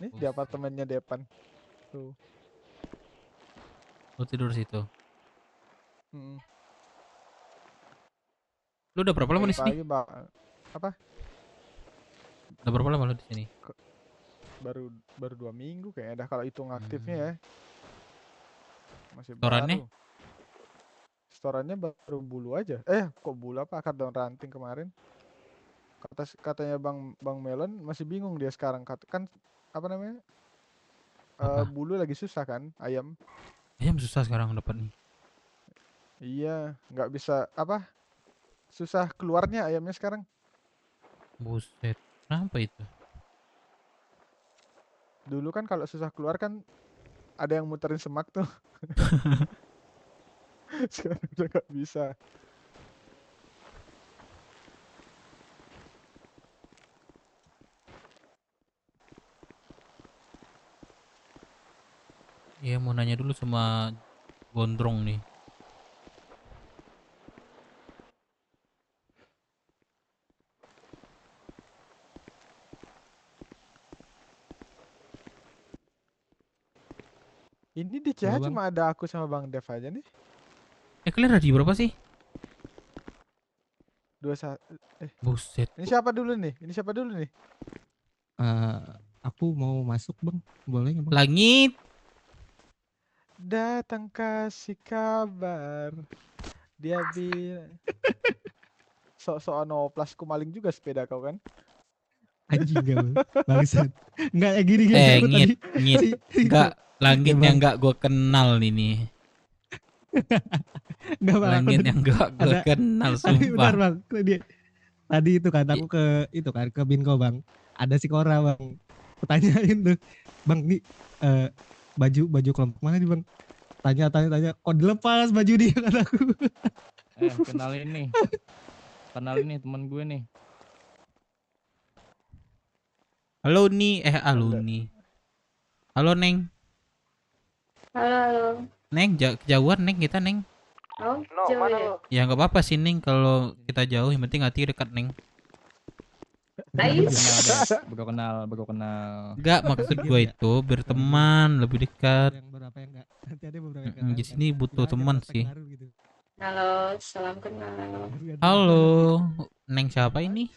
Nih di apartemennya depan. Tuh. Lu tidur situ. Hmm. Lu udah berapa lama di sini? Apa? Udah berapa lama lu di sini? Baru 2 minggu kayaknya dah kalau hitung aktifnya ya. Masih Storannya? baru. Storannya baru bulu aja. Kok bulu apa? Kardon ranting kemarin. Katanya Bang Melon masih bingung dia sekarang. Kan apa namanya? Bulu lagi susah kan ayam. Ayam susah sekarang dapat nih. Iya, nggak bisa apa? Susah keluarnya ayamnya sekarang. Buset. Kenapa itu? Dulu kan kalau susah keluar kan ada yang muterin semak tuh. Sekarang udah nggak bisa. Iya, mau nanya dulu sama Gondrong nih. Ini di CH cuma ada aku sama Bang Dev aja nih. Kalian ada di berapa sih? 21. Buset. Ini siapa dulu nih? Aku mau masuk Bang. Boleh nggak Bang? Langit. Datang kasih kabar. Dia bilang sok-sok noplas, ku maling juga sepeda kau kan? Anjing gak bangsat. Enggak gini gini. Eh, aku ngit, tadi- ngit. tadi- Enggak, langitnya Bang. enggak gue kenal ini. Enggak Bang, aku Langit tadi- yang enggak gue ada- kenal, tadi sumpah. bentar Bang. Tadi itu kan aku ke itu kan ke Binko Bang. Ada si Kora Bang. Kutanyain tuh. Bang nih baju kelompok mana nih Bang? Tanya, kok dilepas baju dia kan aku. Kenalin nih. Kenalin nih teman gue nih. Halo nih, halo nih. Halo Neng. Halo. Neng, kejauhan Neng kita Neng. Oh, jauh ya? Ya nggak apa-apa sih Neng kalau kita jauh, yang penting hati dekat Neng. Baru kenal. Enggak, maksud gue itu berteman, lebih dekat. Nanti ada beberapa yang Di sini butuh teman sih. Halo, salam kenal. Halo, Neng siapa ini?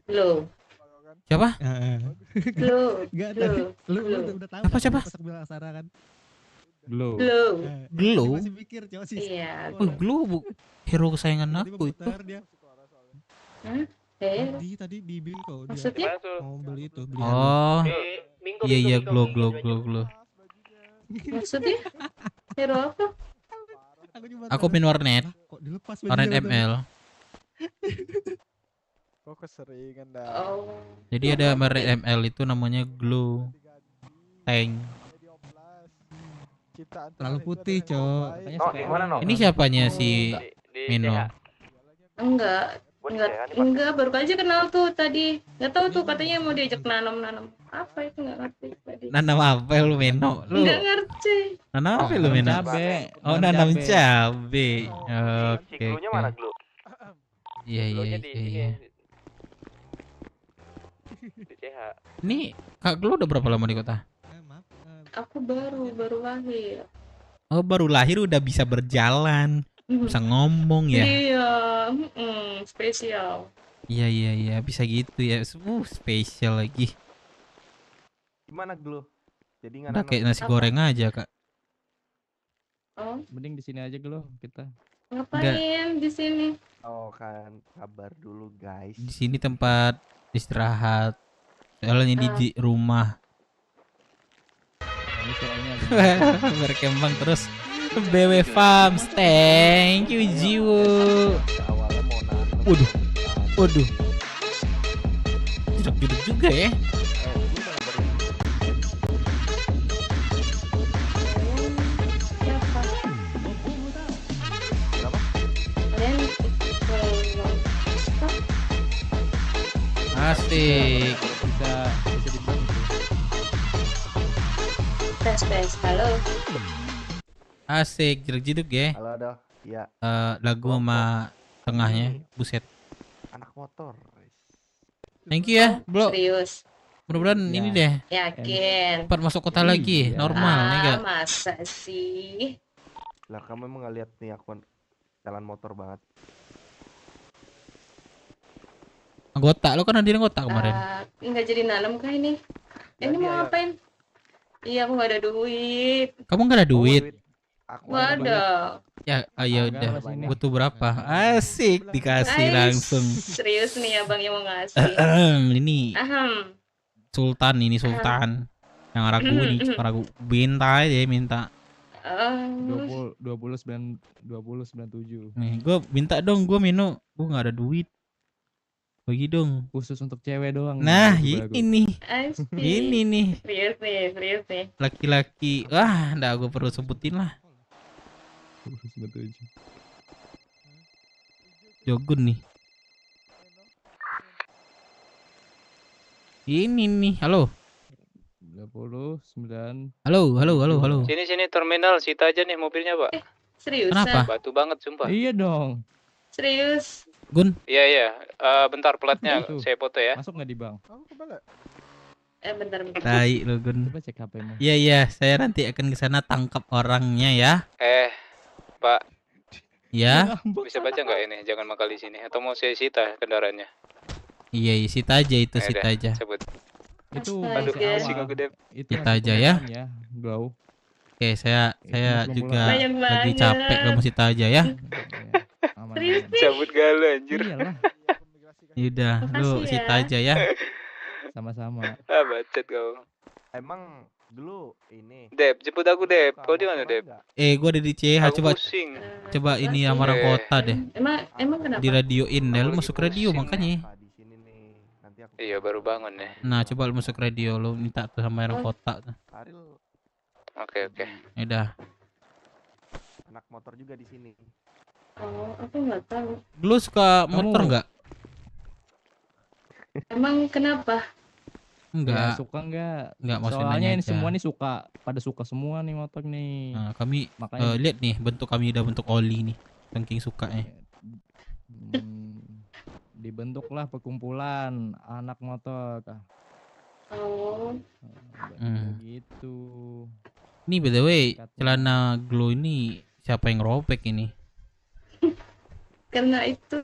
Lu. Siapa? Lu. Enggak ada. Lu udah tahu. Siapa? Pas aku bilang Asara kan. Glow. Glow? Masih mikir cowok sih. Iya. Oh, Glow hero kesayangan aku itu. Tadi di Binko dia Maksudnya? mau beli itu. Oh, iya Glow. Maksudnya? Hero apa? Aku main warnet. Kok dilepas Warnet bajunya, ML. Kok keseringan dah. Oh. Jadi ada warnet ML itu namanya Glow Tank. Terlalu putih, Cok. Ini siapanya si Mino? Enggak, baru aja kenal tuh tadi. Enggak tahu tuh katanya mau diajak nanam. Apa itu enggak ngerti tadi. Nanam apa lu Mino? Lu Enggak ngerti. nanam apa lu Mino? Cabe. Oh, nanam cabe. Oke. Glue-nya mana glue? Iya. Di CH. Ini Kak Glow udah berapa lama di kota? Aku baru lahir. Oh, baru lahir udah bisa berjalan, bisa ngomong ya? Iya, spesial. Iya, bisa gitu ya. Spesial lagi. Gimana Glow? Jadi nggak Udah kayak nasi goreng aja, Kak. Oh, Mending di sini aja Glow kita. ngapain di sini? Oh kan, kabar dulu guys. Di sini tempat istirahat. Soalnya di rumah. Ini suaranya Berkembang terus. BW Farms, thank you Jiwo. Waduh. Jeduk juga ya. Asik. bisa dibilang Tes, halo. Asik, jeduk ya. Halo dah. Iya. Lagu sama tengahnya, buset. Anak motor. Thank you ya, bro. Serius. Mudah-mudahan ini deh. Yakin. Cepat masuk kota lagi, normal nih enggak? Masa sih? Lah kamu emang ngeliat nih aku jalan motor banget. Anggota, lo kan ada anggota kemarin. Nggak jadi nanam kah ini? Ini mau ngapain? Iya, aku nggak ada duit. Kamu nggak ada duit? Nggak ada. Ya, ayo udah. Butuh berapa? Asik, dikasih langsung. Serius nih abang yang mau ngasih. Ini Sultan, ini Sultan. Yang ragu nih, ragu. Minta aja, minta. 2097. Nih, gue minta dong, gue Mino. Gue nggak ada duit. Bagi dong. Khusus untuk cewek doang. Nah, ini nih. Asik. Ini nih. Serius nih. Laki-laki. Wah, nggak gue perlu sebutin lah. 2097. Jogun nih. Ini nih, halo. 29. Halo. Sini terminal, situ aja nih mobilnya, Pak. Serius? Kenapa? Batu banget sumpah. Iya dong. Serius. Gun. Iya. Bentar platnya saya foto ya. Masuk nggak di bank? Bentar. Tai lo Gun. Coba cek HP-mu. Iya, saya nanti akan ke sana tangkap orangnya ya. Pak. Ya. Bisa baca nggak ini? Jangan mangkal di sini. Atau mau saya sita kendaraannya? Iya, sita aja itu, sita aja. Sebut. Itu Aduh, masih pusing awal. aku deh. Itu Kita masih aja ya. pembukaan Glow. Oke, saya belum juga mulai. Banyak lagi banget. capek, kamu sita aja ya. Aman. Serius nih? Cabut galau anjir. Iyalah. Yaudah, lu Makasih sita ya. aja ya. Sama-sama. Ah, bacot kau. Emang dulu ini Dep, jemput aku Dep. Kau di mana Dep? Gua ada di CH, Aku coba pusing. coba ini sama orang kota deh. Emang kenapa? Di radioin, lu masuk radio makanya. Iya, baru bangun ya. Nah, coba lu masuk radio, lu minta tuh sama orang kota tuh. Oke. Ya udah. anak motor juga di sini. Oh, aku nggak tahu. Lu suka motor nggak? Emang kenapa? Enggak. Ya, suka enggak? Maksudnya Soalnya ini aja. semua nih pada suka semua nih motor nih. Nah, kami Makanya- lihat nih bentuk kami udah bentuk oli nih. Saking sukanya. Dibentuklah perkumpulan anak motor. Oh. Gitu. Ini by the way, celana glow ini siapa yang robek ini? Karena itu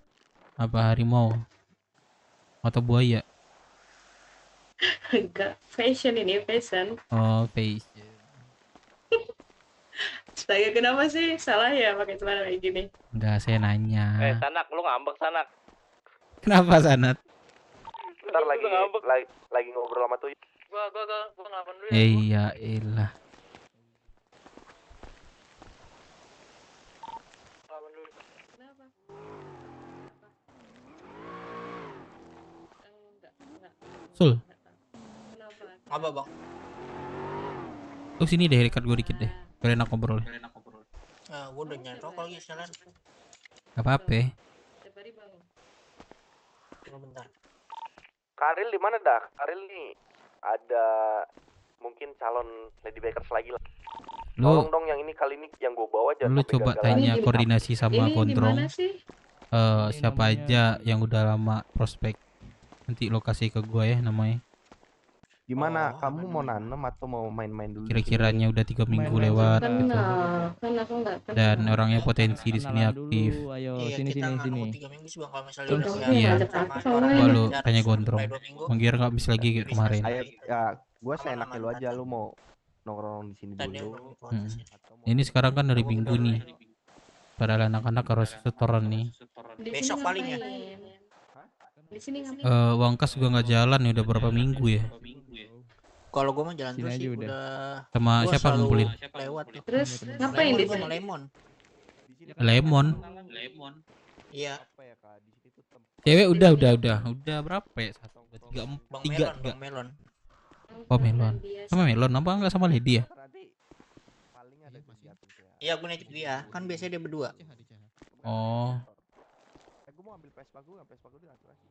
Apa harimau? Atau buaya? enggak fashion ini fashion. Oh, face. Astaga, kenapa sih salah ya pakai celana kayak gini? Enggak, saya nanya. Sanak, lu ngambek Sanak. Kenapa Sanat? Ntar lagi ngobrol sama tuh. Gua ngelawan dulu. Iya, elah. Sul, Apa bang? lu sini deh, dekat gue dikit deh. Biar enak ngobrol. Nah, gua udah nyari rokok lagi jalan. Gak apa-apa. Tunggu bentar. Karil di mana dah? Karil nih ada mungkin calon Lady Bakers lagi lah. Lu- Tolong dong yang ini kali ini yang gue bawa aja. Lu sampai coba gagal tanya lagi. koordinasi sama Ini di Gondrong. mana sih? Siapa aja yang udah lama prospek. Nanti lokasi ke gua ya namanya. Gimana? Kamu mau nanem atau mau main-main dulu? Kira-kiranya udah 3 minggu lewat gitu. Kenal, kan aku nggak kenal. Dan orangnya potensi di sini aktif. Ayo Iya, sini kita sini nganu sini. 3 minggu sih bang kalau misalnya Contoh. udah Iya. orang Coba lu jarak tanya sampai Gondrong. 2 minggu. Manggir nggak habis lagi kayak kemarin. Ya, gue seenaknya lu aja. Lu mau nongkrong di sini dulu. Ini sekarang kan dari Minggu nih. Padahal anak-anak harus setoran nih. Di Besok sini paling ya. ngapain? Di sini ngapain? Uang kas juga nggak jalan ya udah berapa minggu ya. Kalau gua mah jalan Sini terus aja sih udah. udah. Sama Gua siapa selalu ngumpulin? Lewat tuh. Terus ngapain di Sama sini? lemon. Lemon. Iya. Cewek udah berapa ya? 1, 2, 3, 4, Bang 3 Melon, Bang Melon. Oh melon. Sama melon apa enggak sama Lady ya? Iya, gua nitip dia. Kan biasanya dia berdua. Oh. Gue mau ambil Vespa gue dia atur aja.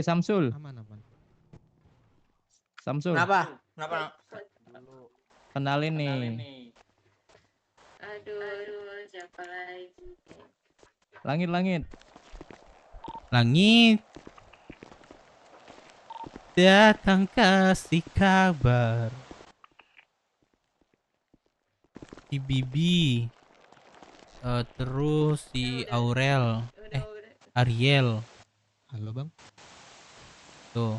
Samsul. Aman. Samsul. Kenapa? Kenapa? Kenalin nih. Aduh, siapa lagi? Langit. Langit. Datang kasih kabar. Si Bibi. Terus si Aurel. Ariel. Halo bang. Tuh.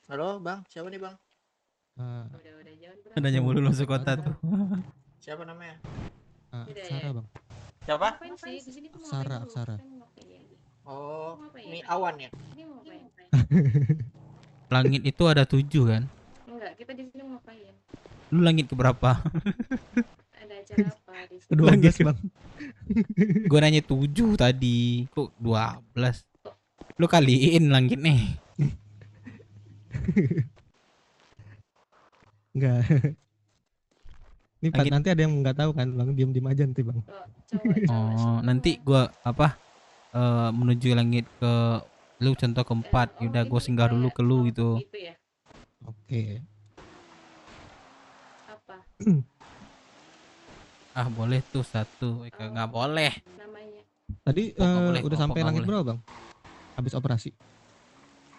Halo, Bang. Siapa nih, Bang? Nanya mulu masuk kota tuh. Siapa namanya? Aksara bang. Siapa? Aksara. Oh, ini Awan ya? Langit itu ada 7 kan? Enggak, kita di sini mau ngapain? Lu langit keberapa? Ada acara apa di sini? Kedua bang. Gua nanya 7 tadi. Kok 12? Lu kaliin langit nih. Enggak. Ini Langit. nanti ada yang nggak tahu kan bang, diem aja nanti bang. Oh, nanti gua menuju langit ke lu contoh keempat. Yaudah gua singgah dulu ke lu gitu. Oke. Apa Ah boleh tuh 1. Nggak boleh. namanya? Tadi Kok nggak boleh, udah kok sampai nggak langit boleh? berapa bang? Habis operasi.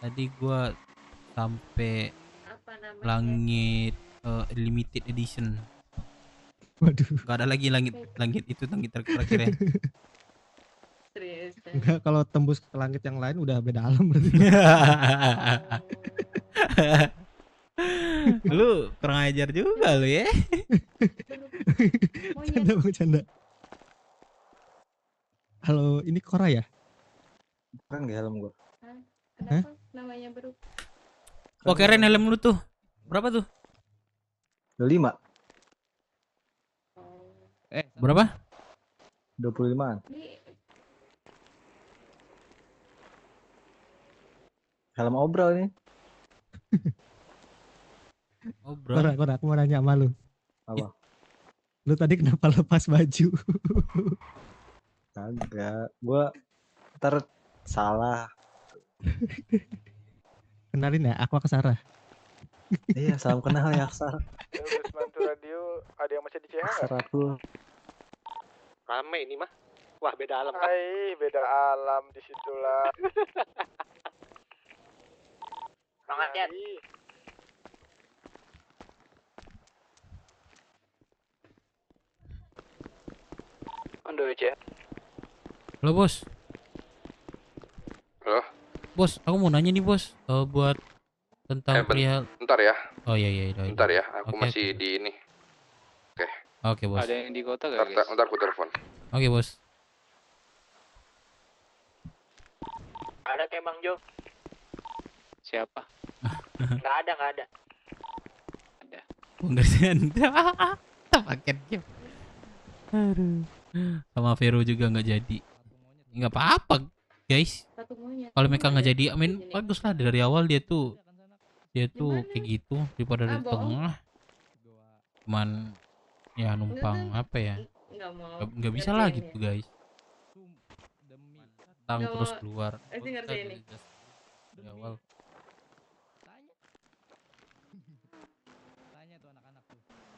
Tadi gua sampai Apa namanya? langit limited edition. Waduh. Gak ada lagi langit itu langit terakhir ya. Serius. Enggak, kalau tembus ke langit yang lain udah beda alam berarti. Lu kurang ajar juga lu ya. Canda bang, canda. Halo, ini Kora ya? Kan nggak helm gua. Kenapa namanya baru? Oh keren helm lu tuh. Berapa tuh? 25. Berapa? 25-an. Helm obrol ini. Obrol. Kora, aku mau nanya sama lu. Apa? Lu tadi kenapa lepas baju? Kagak. Gua ntar salah. Kenalin ya, aku Aksara. Iya, salam kenal ya Aksara. Terus bantu radio, ada yang masih di CH nggak? Aksara aku. Rame ini mah. Wah, beda alam kan. Hai, beda alam disitulah. Semangat ya. Ando aja. Halo bos. Halo. Bos, aku mau nanya nih bos. Buat tentang perihal. Bentar ya. Oh iya. Bentar ya, aku Oke, masih di ini. Oke. Oke bos. Ada yang di kota gak guys? Bentar aku telepon. Oke bos. Ada kayak Bang Jo. Siapa? Nggak ada. Enggak sih anda. Paket game. Aduh. Sama Vero juga nggak jadi. Nggak apa-apa guys. Kalau mereka nggak jadi, amin bagus lah dari awal dia tuh kayak gitu daripada dari tengah. Cuman ya numpang apa ya? Nggak bisa lah gitu guys. Tang terus keluar. Dari awal.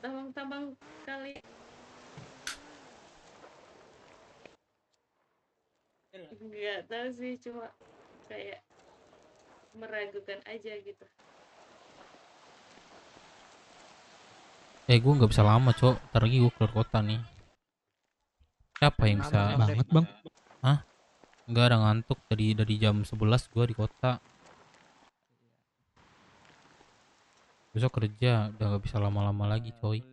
Tabang-tabang kali. Nggak tahu sih, cuma kayak meragukan aja gitu. Gue nggak bisa lama cok, ntar lagi gue keluar kota nih. Siapa yang bisa? Banget bang. Hah? Nggak ada ngantuk dari jam 11 gue di kota. Besok kerja udah nggak bisa lama-lama lagi coy.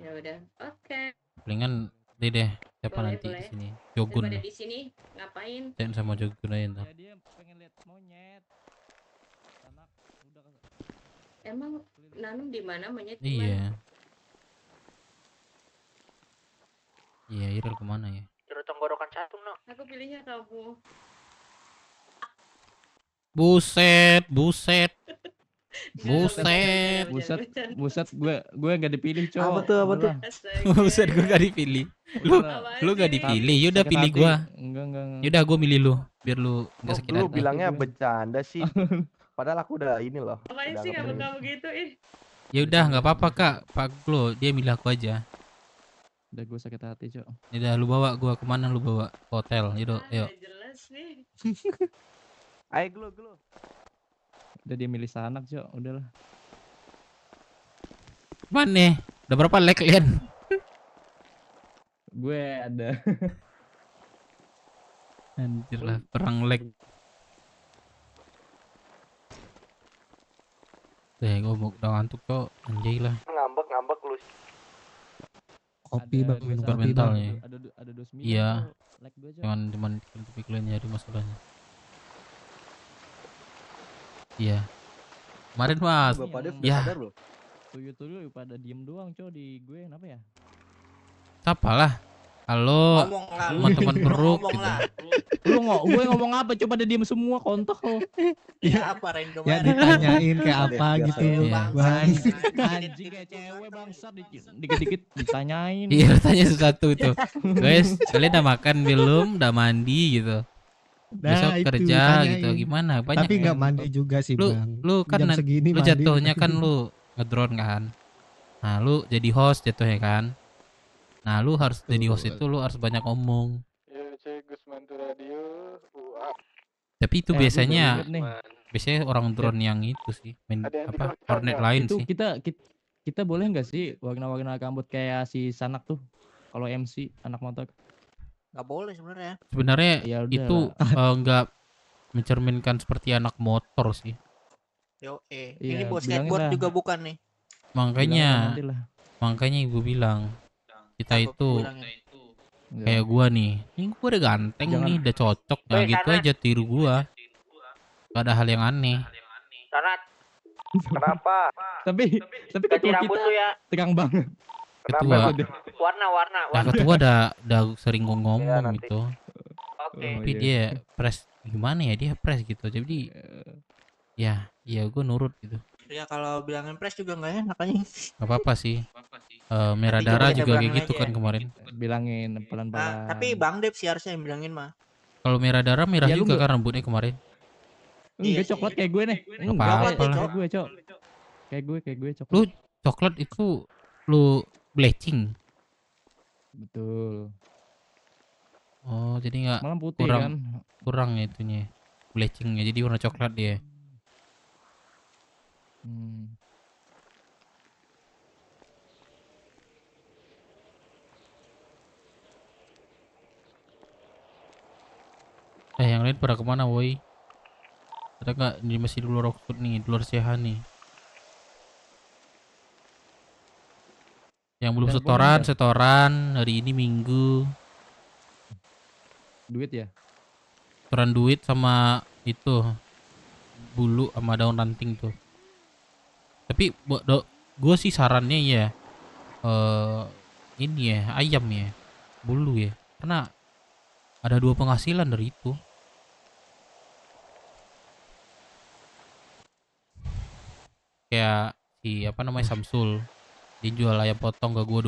Ya udah, oke. Palingan deh siapa Boleh, nanti boleh. di sini? Jogun. Daripada di sini ngapain? Cek sama Jogun aja ntar. Dia pengen lihat monyet. Anak udah Emang nanam di mana monyet? Iya. Iya, Irel kemana ya? Jeruk tenggorokan satu no. Aku pilihnya kamu. Buset. Buset, Bercanda. buset, gue gak dipilih cowok. Apa tuh? Buset, gue gak dipilih. Lu gak dipilih, yaudah Sakit pilih hati. gua. Enggak. Yaudah gue milih lu, biar lu nggak sakit Lu hati. bilangnya bercanda sih. Padahal aku udah ini loh. Ngapain udah sih ngeprint. kamu gitu Ya udah nggak apa-apa kak, Pak Glo dia milih aku aja. Udah gue sakit hati cok. Yaudah lu bawa gua kemana, lu bawa ke hotel. Yaudah, yuk. Jelas nih. Ayo Glo. Udah dia milih sanak cok, udahlah. Mana? Udah berapa like kalian? Gue ada. Anjir lah, perang like. Gue mau udah ngantuk cok, anjay lah. Ngambek lu. Kopi bang, minum Super kopi mental bang. ya. Ada 29. Iya. Cok. Like gue cok. Cuman topik lain nyari masalahnya. Iya. Kemarin mas. Bapak Dev udah Ya. sadar belum? Tuyul pada diem doang cok di gue, kenapa ya? Siapa lah? Halo, Ngomong lah, lu. teman-teman beruk. Ngomong Gitu. lah. Gue ngomong apa? Coba ada diem semua, kontak lo. Ya apa random Ya aja. ditanyain kayak apa Biasa gitu ya. bang. Anjing kayak cewek bangsat, dikit-dikit ditanyain. Iya, tanya sesuatu tuh. Guys, kalian udah makan belum? Udah mandi gitu. Besok Nah, itu kerja ditanyain. gitu gimana? Banyak Tapi nggak yang- mandi juga sih lu, bang. Lu kan Jam segini lu mandi. jatuhnya kan lu ngedrone kan. Nah, lu jadi host jatuhnya kan. Nah, lu harus jadi host itu lu harus banyak ngomong. Ya cek Gus Mantu Radio. Tapi itu Gue biasanya baru inget nih. biasanya orang drone yang itu sih, main Ada yang apa? di Hornet Korea. lain Itu sih. kita boleh nggak sih warna-warna rambut kayak si Sanak tuh? Kalau MC anak motor. Nggak boleh sebenarnya. Sebenarnya Ya udah itu enggak mencerminkan seperti anak motor sih. Yo Iya, ini buat bilangin skateboard lah. juga bukan nih. Bilangin nanti Makanya lah. makanya ibu bilang kita Apa itu bilangnya? Kayak gua nih. Ini gua udah ganteng Jangan- nih, udah cocok. Nah Weh, gitu sana. aja tiru gua. Gak ada hal yang aneh. Sanat, Kenapa? Tapi ganti ketua rambut kita lu ya. tegang banget. Ketua. Warna. Nah ketua udah sering ngomong nanti. gitu. Oke. Oh, Tapi iya. dia press gimana ya, dia press gitu. Jadi ya gua nurut gitu. Ya kalau bilangin press juga nggak enak anjing. Gak apa-apa sih. Merah Nanti darah kita juga kayak bilangin gitu aja. kan kemarin. Bilangin pelan-pelan. Tapi Bang Dep sih harusnya yang bilangin mah. Kalau merah darah merah Ya, lu juga nggak- kan rambutnya kemarin. Enggak coklat kayak gue nih. Nggak Enggak, apa-apa kayak lah. gue, Cok. Kayak gue coklat. Lu coklat itu lu bleaching. Betul. Oh jadi nggak Malam putih kan. kurang ya itunya bleachingnya, jadi warna coklat dia. Hmm. Yang lain pada kemana woi? Ada nggak? Ini masih di luar Oxford nih, di luar Sehan nih. Yang belum Teleponan setoran hari ini Minggu. Duit ya? Setoran duit sama itu bulu sama daun ranting tuh. Tapi gue sih sarannya ya ini ya ayam ya, bulu ya, karena ada 2 penghasilan dari itu. Kayak si apa namanya Samsul, dia jual ayam potong ke gue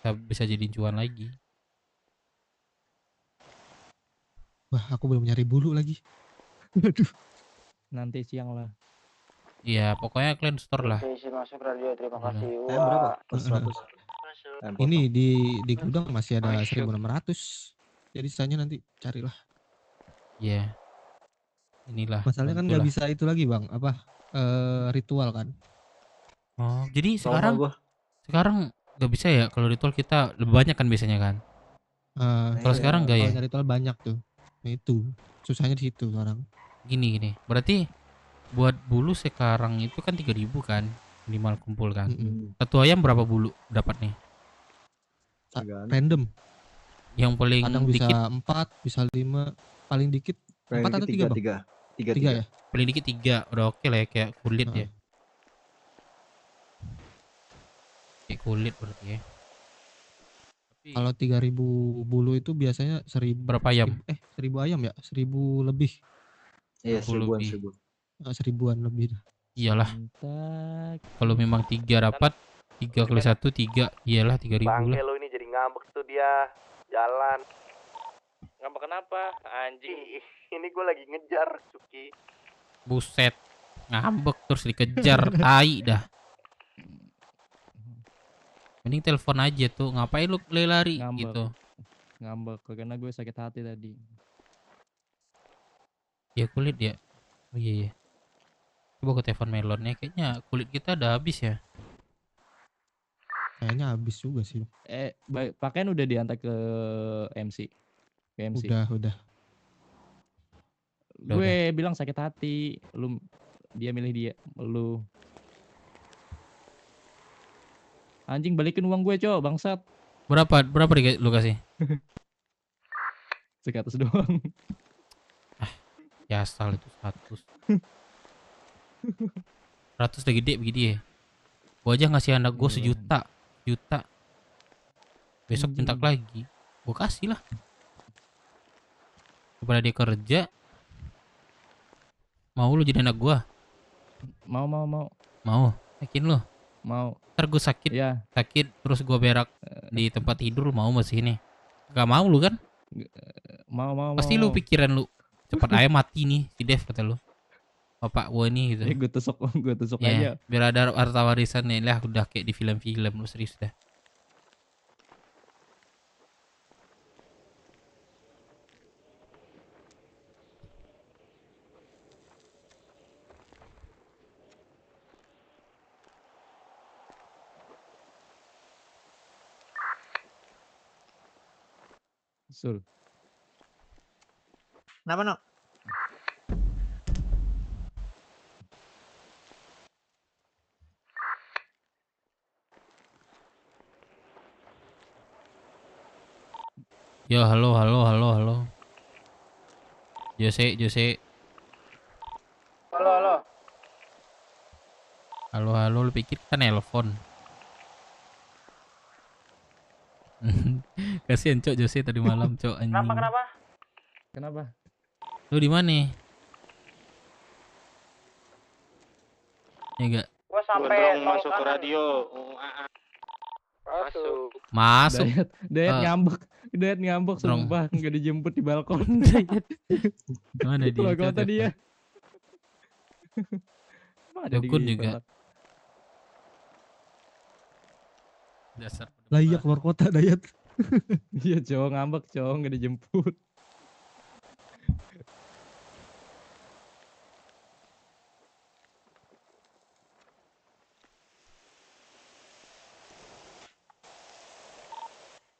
2.000, bisa jadi cuan lagi. Wah, aku belum nyari bulu lagi. Aduh. Nanti siang lah. Iya, pokoknya kalian store lah. Isi masuk radio, terima kasih. berapa? Wah. 100. Ini di gudang masih ada 1.600. Jadi sisanya nanti carilah. Iya. Inilah. Masalahnya kan nggak bisa itu lagi bang, apa ritual kan? Oh, jadi Promo sekarang nggak bisa ya kalau ritual kita lebih banyak kan biasanya kan? Kalau sekarang nggak ya? Kalau ritual banyak tuh. Nah itu susahnya di situ sekarang. Gini. Berarti buat bulu sekarang itu kan 3.000 kan minimal kumpul kan. Satu ayam berapa bulu dapat nih? Random. Yang paling Kadang bisa dikit 4, bisa 5, paling dikit 4 atau 3 bang? 3 ya? paling dikit 3 udah oke lah ya, kayak kulit ya. Kayak kulit berarti ya. Kalau 3.000 bulu itu biasanya 1.000. Berapa ayam? 1.000 ayam ya? 1.000 lebih. Iya, 1000-an. 1.000-an lebih. Iyalah. Kalau memang 3 dapat 3 kali 1 3, iyalah 3.000 Bangke lah. lo ini jadi ngambek tuh dia. Jalan. Ngapa kenapa? Anjing. Ini gue lagi ngejar Suki. Buset. Ngambek terus dikejar, tai dah. Mending telepon aja tuh, ngapain lu lari gitu. Ngambek karena gue sakit hati tadi. Ya kulit ya. Oh iya. Coba ke telepon melonnya, kayaknya kulit kita udah habis ya. Kayaknya habis juga sih. Pakaian udah diantar ke MC. Ke MC. Udah. Gue bilang sakit hati, dia milih lu. Anjing, balikin uang gue, Cok, bangsat. Berapa lu kasih? 100 doang. Ya asal itu 100. 100 udah gede begini ya. Gua aja ngasih anak gua 1 juta. Besok minta lagi, gua kasih lah. Daripada dia kerja. Mau lu jadi anak gua? Mau. Yakin lu? Mau. Ntar gua sakit terus gua berak di tempat tidur, mau masih ini? Gak mau lu kan? Mau. Pasti lu pikiran lu cepat aja mati nih si Dev kata lu. Bapak gua ini gitu. Gue tusuk Ya, aja. biar ada harta warisannya lah, udah kayak di film-film, lu serius dah. Sul. Kenapa, Nok? Yo, halo, halo, halo, halo. Jose, Jose. Halo, halo. Halo, halo, lu pikir kita nelpon? Kasihan Cok Jose tadi malam, Cok anjing. Kenapa? Kenapa? Lu di mana? Ya enggak? Gua sampai masuk ke radio. Masuk. Masuk. Dayat Ah. ngambek. Dayat ngambek Drong. sumpah nggak dijemput di balkon. Mana Itu dia? loh kalau Coba tadi ya. Emang ada di Dukun gigi juga. kotak. Dasar. Lah iya keluar kota Dayat. Iya cowok ngambek cowok nggak dijemput.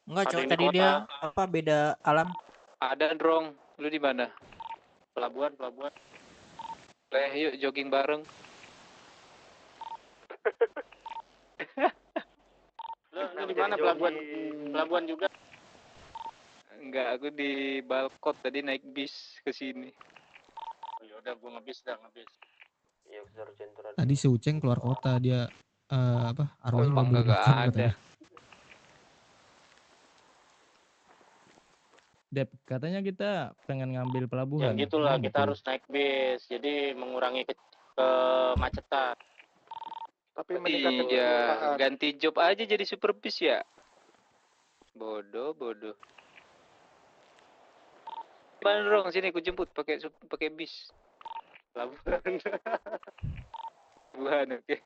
Enggak, Ada cowok yang di tadi kota. dia apa beda alam. Ada Drong. Lu di mana? Pelabuhan. Yuk jogging bareng. Lu di mana pelabuhan? Pelabuhan juga? Enggak, aku di Balkot tadi naik bis ke sini. Ya udah gua ngebis. Iya, Sarjentara. Tadi si Uceng keluar kota dia apa arwahnya mau beli Kagak makan ada. katanya. Dep, katanya kita pengen ngambil pelabuhan. Ya gitulah, Emang kita betul? harus naik bis. Jadi mengurangi kemacetan. Tapi meningkatkan Iya, kecepatan. ganti job aja jadi super bis ya. Bodoh. Mana Drong, sini aku jemput pakai bis. Pelabuhan. Pelabuhan, oke.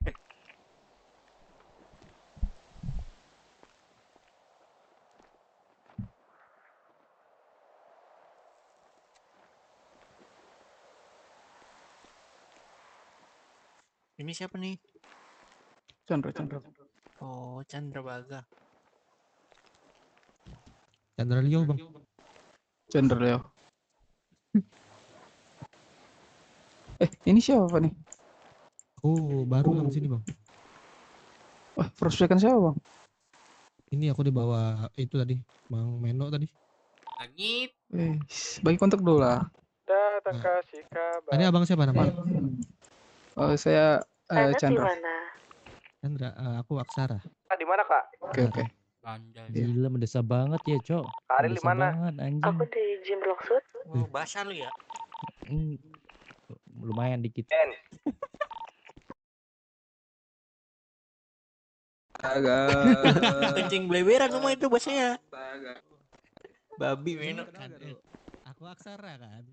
Ini siapa nih? Chandra. Oh, Chandra Baga. Chandra Leo bang. Chandra Leo. Ini siapa nih? Oh baru bang sini bang. Wah, prospekan siapa bang? Ini aku dibawa itu tadi Bang Meno tadi. Langit. Bagi kontak dulu lah. Datang kasih kabar. Ini abang siapa namanya? Oh saya Chandra. Chandra, aku Aksara. Di mana, Kak? Oke. Gila mendesak banget ya cok. Karil di Mendesak mana? banget, anjing. di gym Rockfoot. Oh, basah lu ya. Hmm, lumayan dikit. Kencing bleberan semua itu bosnya. Babi Meno. Aku Aksara kan.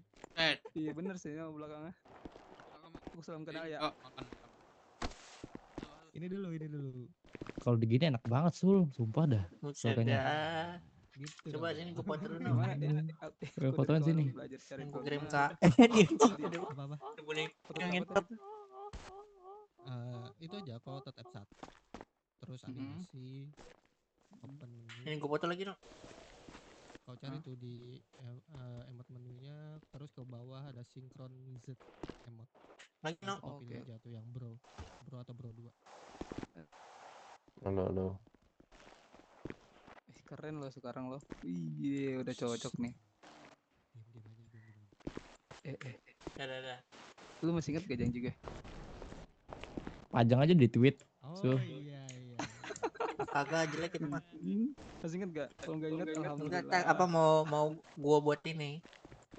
Iya bener sih nama belakangnya. Aku salam kenal ya. Ini dulu. Kalau digini enak banget sul, sumpah dah. Buset Suaranya. dah. Gitu Coba dong. sini gua foto dulu. Gimana ya? Fotoin sini. Belajar cari Yang gua foto. kirim ke Apa-apa? boleh Foto yang apa ngetop. tuh? Itu aja kalau F1. Terus animasi opening. Ini gua foto lagi dong. Kau cari tuh di emot menunya, terus ke bawah ada synchronize emot. Lagi no. Kau pilih aja tuh yang bro atau bro 2. Halo. Keren loh sekarang loh. Iya udah cocok nih. Dah. Lu masih inget Gajang juga? Pajang aja di tweet. Oh iya. Kagak jelek itu mah. Masih inget gak? Kalau nggak inget Enggak, alhamdulillah. apa mau gua buat ini.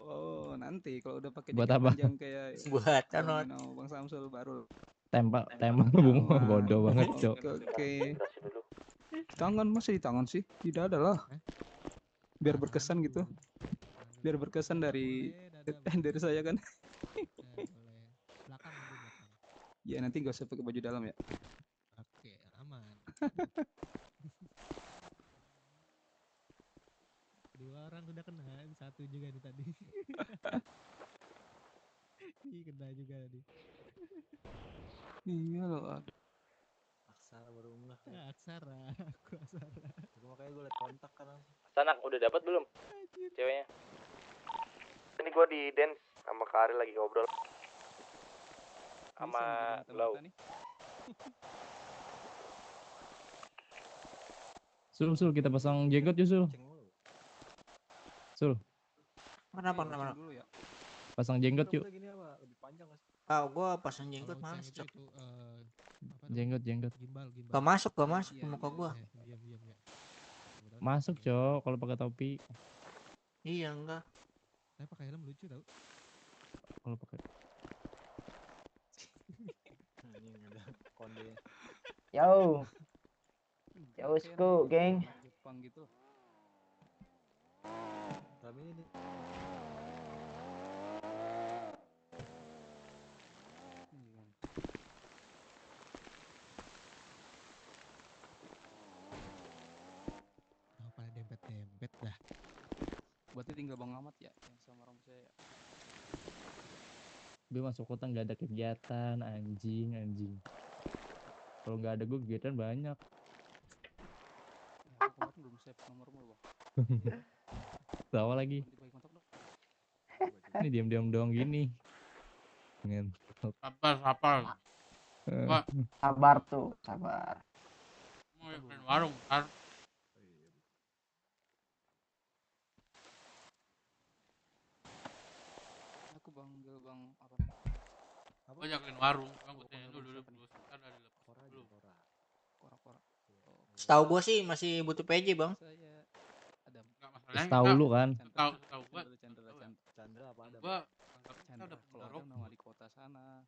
Oh nanti kalau udah pakai Buat jaket apa? panjang kayak Buat Bang anot. Mino, Bang Samsul baru. Tembak bunga bodoh banget cok. Oke. Tangan masih di tangan sih? Tidak ada lah. Biar berkesan gitu. Biar berkesan dari saya kan. Belakang. Ya nanti gak usah pakai baju dalam ya. Oke, aman. Dua orang udah kena, satu juga nih tadi. Ih, kena juga tadi. Iya loh. Aksara baru enggak. Aksara, aku Aksara. Makanya gue liat kontak kan langsung. Sanak udah dapat belum? Ceweknya. Ini gua di dance sama Karil lagi ngobrol. Sama Lau. Sul kita pasang jenggot yuk sul. Sul, Kenapa? Dulu ya. pasang jenggot yuk. Gini apa? Lebih panjang nggak sih? Ah, gua pasang jenggot males, Cok. Jenggot. Gak masuk ke muka gua. Masuk, Cok, kalau pakai topi. Iya, enggak. Saya pakai helm lucu tau. Kalau pakai Anjing ada konde. Yo. Yo, sku, geng. Jepang gitu. Rame ini. Oh, pada dempet-dempet dah. Berarti tinggal Bang Ahmad ya yang sama orang saya. gue masuk kota nggak ada kegiatan, anjing. Kalau nggak ada gue kegiatan banyak. Aku kemarin belum save nomormu loh, Bang. Tawa lagi. Nanti bagi kontak dong. Ini diam-diam doang gini. Ngentot. Sabar. Pak. Sabar tuh, sabar. Mau main warung ntar. Aku panggil Bang apa? Gua jagalin warung, Bang, gue tanya dulu sebentar dari belum. Kora. Setahu gua sih masih butuh PJ, Bang. Saya ada Setahu lu kan. Setahu gua. Chandra apa ada? Gua Chandra kalau ada nama di kota sana.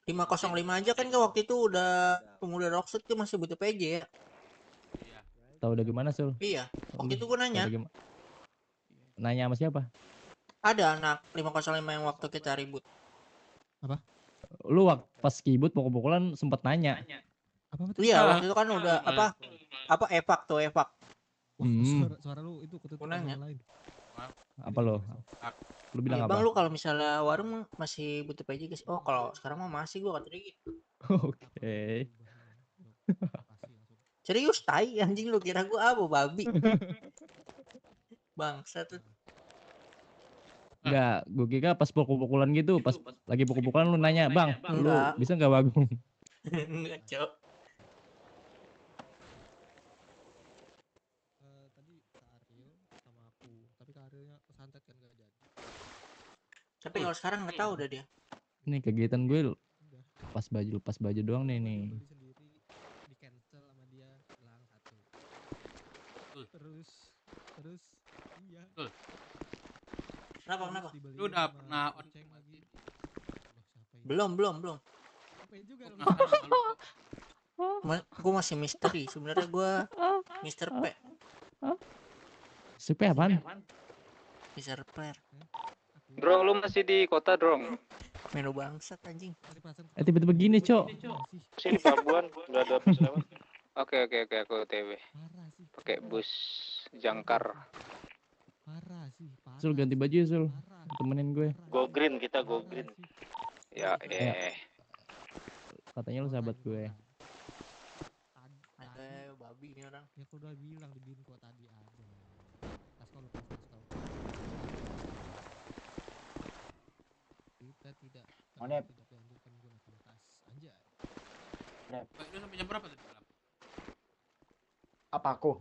505 aja kan waktu itu udah pemuda Rockset tuh masih butuh PJ ya. Tahu udah gimana, Sul? Iya, waktu itu gua nanya. Nanya sama siapa? Ada anak 505 yang waktu kita ribut. Apa? Lu pas kibut pukul-pukulan sempet nanya. Apa betul? Iya, waktu itu kan udah apa evak. Suara lu itu ketutupan Nanya. yang lain. Apa lo? Lu bilang Iya, apa? Bang, lu kalau misalnya warung masih butuh PJ guys. Oh, kalau sekarang mah masih gua kata dia gitu. Oke. Serius tai anjing, lu kira gua apa babi? Bangsa tuh. Enggak, gue kira pas pukul-pukulan gitu, pas lagi pukul-pukulan lu nanya, "Bang, lu Enggak. bisa nggak Bagong?" Enggak, Cok. Tadi Kak Ariel sama aku, tapi Kak Arielnya kesantet kan gak jadi. Tapi kalau sekarang nggak tahu udah dia. Nih kegiatan gue pas baju doang nih. Beli sendiri, di cancel sama dia, hilang satu. Terus iya. Kenapa? Lu udah pernah on lagi. Belum. Apa juga lu? Gue masih misteri. Sebenarnya gue Mr. P. Supe apaan? Mr. P. Drong, lu masih di kota, Drong? Menu bangsat anjing. Tiba-tiba gini, Cok. Sini di pelabuhan, udah ada bus lewat. Oke, aku OTW. Pakai bus jangkar. Parah sih. Sul ganti baju ya, Sul. Temenin gue. Go green, kita go green. Ya, Katanya lu sahabat gue. Babi ini orang. Ya aku udah bilang di Binko tadi ada. Tas kau. Kita tidak dianjurkan menggunakan tas. Anjay. Baik, lu sampai jam berapa tadi malam? Apa aku?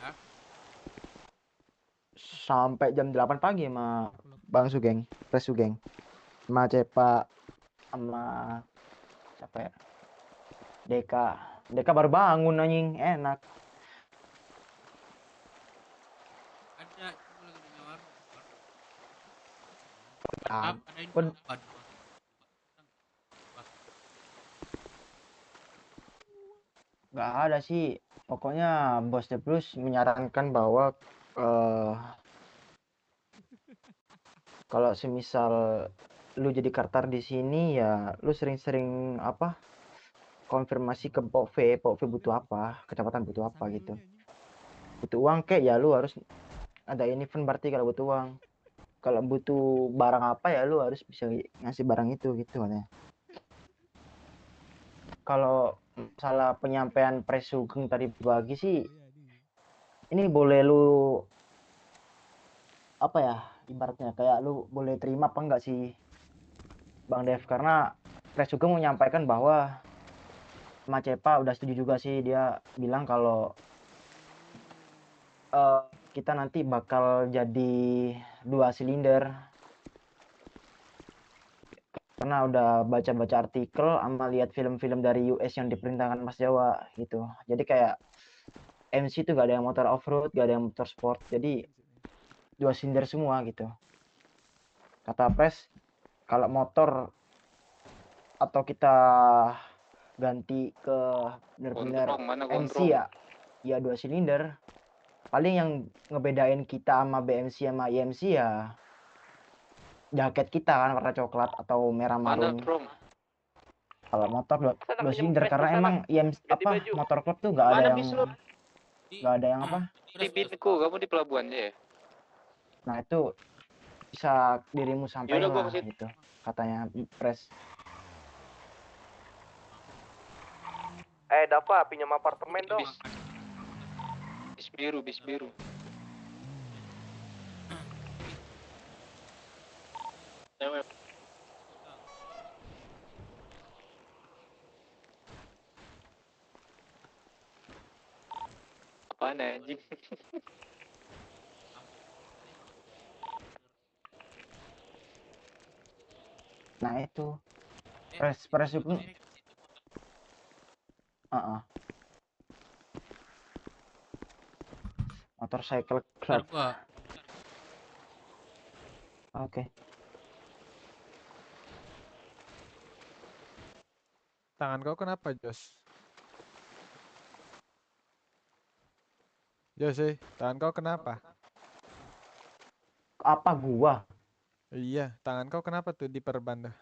Ya. Sampai jam 8 pagi sama Bang Sugeng, Pres Sugeng. Sama Cepa, sama siapa ya? Deka baru bangun anjing, enak. Ada, cuma lagi di warung. Nggak ada sih, pokoknya Bos The Plus menyarankan bahwa kalau semisal lu jadi kartar di sini ya lu sering-sering konfirmasi ke Pok V butuh apa, kecamatan butuh apa gitu. Butuh uang kek ya lu harus ada event berarti kalau butuh uang. Kalau butuh barang apa ya lu harus bisa ngasih barang itu gitu katanya. Kalau salah penyampaian Pres Sugeng tadi pagi sih, ini boleh lu ibaratnya kayak lu boleh terima apa enggak sih Bang Dev, karena Pres Sugeng menyampaikan bahwa sama Cepa udah setuju juga sih, dia bilang kalau kita nanti bakal jadi 2 silinder karena udah baca-baca artikel sama lihat film-film dari US yang diperintahkan Mas Jawa gitu. Jadi kayak MC tuh gak ada yang motor off-road, gak ada yang motor sport, jadi 2 silinder semua gitu. Kata Pres, kalau motor atau kita ganti ke benar-benar Gondrong, mana MC gondrong? ya 2 silinder. Paling yang ngebedain kita sama BMC sama IMC ya jaket kita kan warna coklat atau merah Mana marun. Brom? Kalau motor dua Sana, silinder pinjam karena pes sana. emang IMC Ganti apa baju. motor klub tuh nggak ada Mana yang bis lu? apa. Di Binko, kamu di pelabuhan ya? Nah itu bisa dirimu sampaikan Yaudah, gua lah kesini. gitu katanya Pres. Dava pinjam apartemen dong. Bis biru, bis biru. Apaan anjing? Nah itu Pres itu motorcycle club. Oke. Tangan kau kenapa, Jos? Jos, tangan kau kenapa? Apa gua? Iya, tangan kau kenapa tuh diperban dah?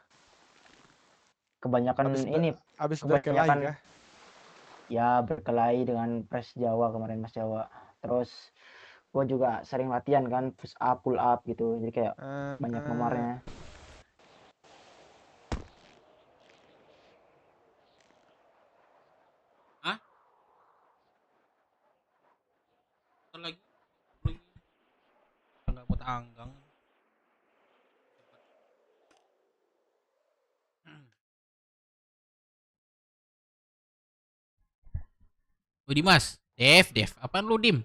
Kebanyakan ini Abis berkelahi kah? Ya berkelahi dengan Pres Jawa kemarin Mas Jawa. Terus gue juga sering latihan kan push up pull up gitu, jadi kayak banyak memarnya. Hah? Lagi nggak buat anggang. Oh Dimas, Dev, apaan lu Dim?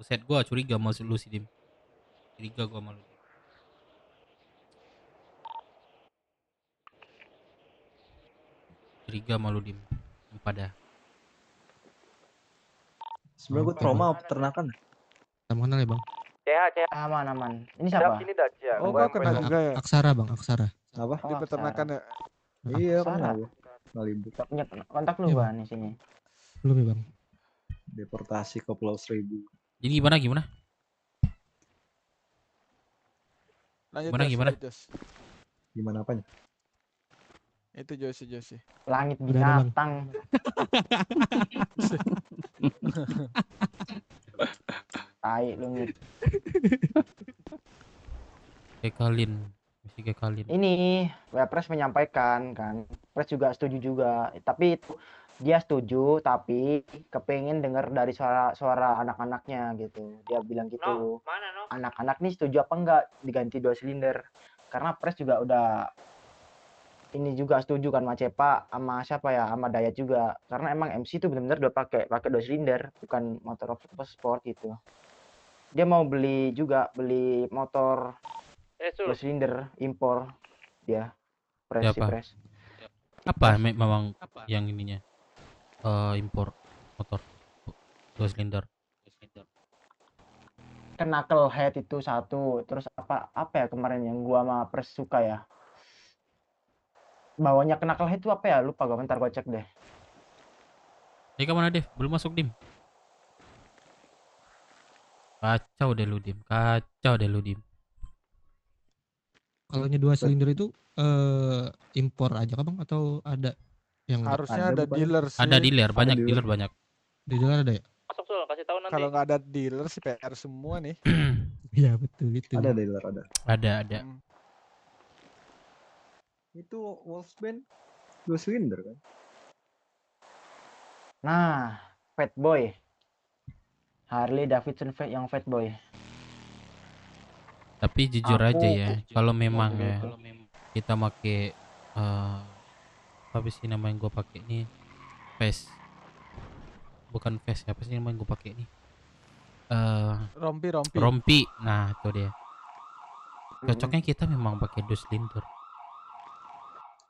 Buset gua curiga sama lu si Dim. Curiga gua sama lu. Curiga sama lu Dim. Pada. Sebenarnya gue trauma peternakan. Kamu kenal ya bang? CH. Aman. Ini siapa? Sini dah, Cia. Oh, kau kenal juga ya? Aksara bang, Aksara. Apa? Di peternakan ya? Iya, Aksara. kenal gue. Malibu. Punya kontak lu Iya, Bang di sini. Belum ya bang? Deportasi ke Pulau Seribu. Jadi gimana? Lanjut, Gimana? Jos. Gimana apanya? Itu Josi. Langit Udah ada, Bang. binatang. Tai lu Mit. Masih Kalin. Ini Wapres menyampaikan kan, Pres juga setuju juga. Tapi itu dia setuju tapi kepengen dengar dari suara anak-anaknya gitu. Dia bilang gitu. Anak-anak nih setuju apa enggak diganti 2 silinder? Karena Pres juga udah ini juga setuju kan sama Cepa sama siapa ya sama Dayat juga. Karena emang MC itu benar-benar udah pakai 2 silinder, bukan motor off-road sport gitu. Dia mau beli motor 2 silinder impor dia. Siapa? Pres. Apa memang yang ininya? Impor motor 2 silinder. Kan knucklehead itu satu, terus apa ya kemarin yang gua sama Pres suka ya. Bawahnya knucklehead itu apa ya? Lupa gua, bentar gua cek deh. Eka mana Dev? Belum masuk Dim. Kacau deh lu Dim. Kalau 2 silinder itu impor aja kan bang atau ada yang Harusnya ada dealer sih. Ada dealer, banyak dealer banyak. Di dealer ada ya? Masuk Sul, kasih tahu nanti. Kalau nggak ada dealer sih PR semua nih. Iya betul itu. Ada dealer ada. Ada. Itu Wolfsbane 2 silinder kan? Nah, Fat Boy. Harley Davidson yang Fat Boy. Tapi jujur aja ya, kalau memang ya kita pakai apa sih nama yang gue pakai ini face. Bukan face, apa sih yang gue pakai nih? Rompi. Rompi. Nah, itu dia. Cocoknya kita memang pakai 2 silinder.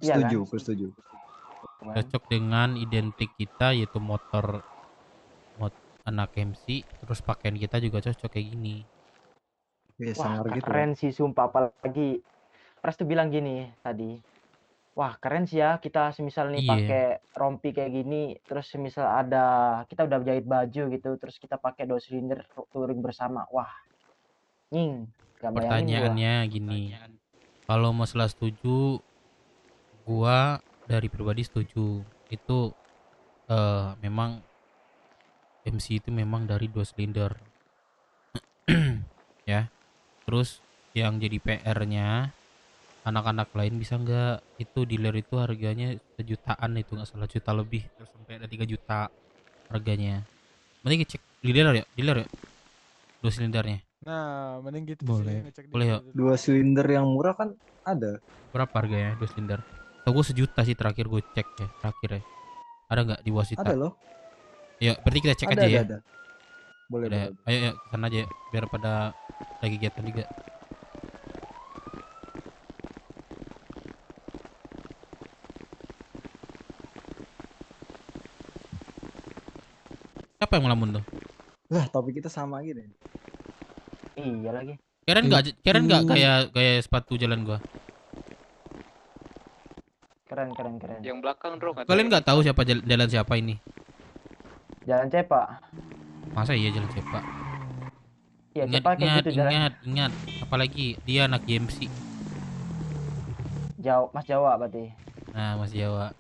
Iya kan? Setuju, aku setuju. Cocok dengan identik kita yaitu motor anak MC, terus pakaian kita juga cocok kayak gini. Iya, Wah, sangar gitu. keren sih sumpah, apalagi Pres tuh bilang gini tadi. Wah, keren sih ya kita semisal nih Iya. pakai rompi kayak gini, terus semisal ada kita udah jahit baju gitu, terus kita pakai 2 silinder touring bersama. Wah. Gak bayangin gua. Pertanyaannya gini. Kalau masalah setuju, gua dari pribadi setuju. Itu memang MC itu memang dari 2 silinder. Ya. Terus yang jadi PR-nya anak-anak lain bisa nggak itu dealer itu harganya sejutaan, itu nggak salah, juta lebih, terus sampai ada 3 juta harganya. Mending cek dealer ya 2 silindernya. Nah, mending gitu Boleh. sih ngecek Boleh ya. 2 silinder yang murah kan ada. Berapa harganya 2 silinder? Tau gue sejuta sih terakhir gue cek ya, terakhir ya. Ada nggak di Wasita? Ada loh. Ya berarti kita cek aja ya. Ada. Boleh, Udah, boleh. ayo kesana aja ya, biar pada lagi kegiatan juga. Siapa yang ngelamun tuh? Lah, topik kita sama gini. Iya lagi. Keren nggak kayak sepatu jalan gua? Keren. Yang belakang bro. Kalian nggak tahu siapa jalan siapa ini? Jalan Cepak. Masa iya jalan siapa? Iya, Cepak kayak gitu jalan. Ingat. Apalagi dia anak GMC. Mas Jawa berarti. Nah, Mas Jawa.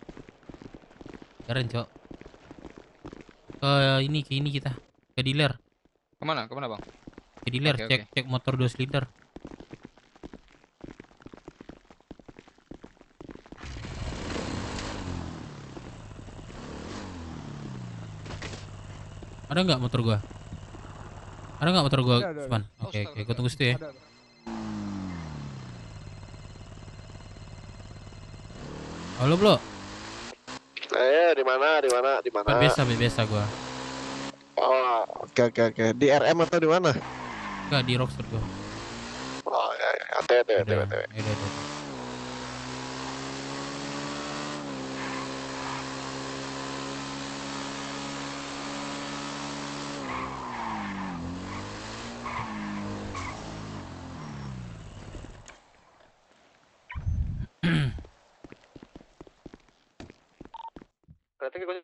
Keren, Cok. Ke ini kita. Ke dealer. Kemana bang? Ke dealer, Oke. cek motor 2 silinder. Ada nggak motor gua? Ada nggak motor gua, Ada. Usman? Oke, gua tunggu situ ya. Ada. Halo, Bro. Di mana? Biasa gua. Oh, oke. Di RM atau di mana? Enggak, di Rockstar gua. Oh, ya. ATW. Udah. Berarti gue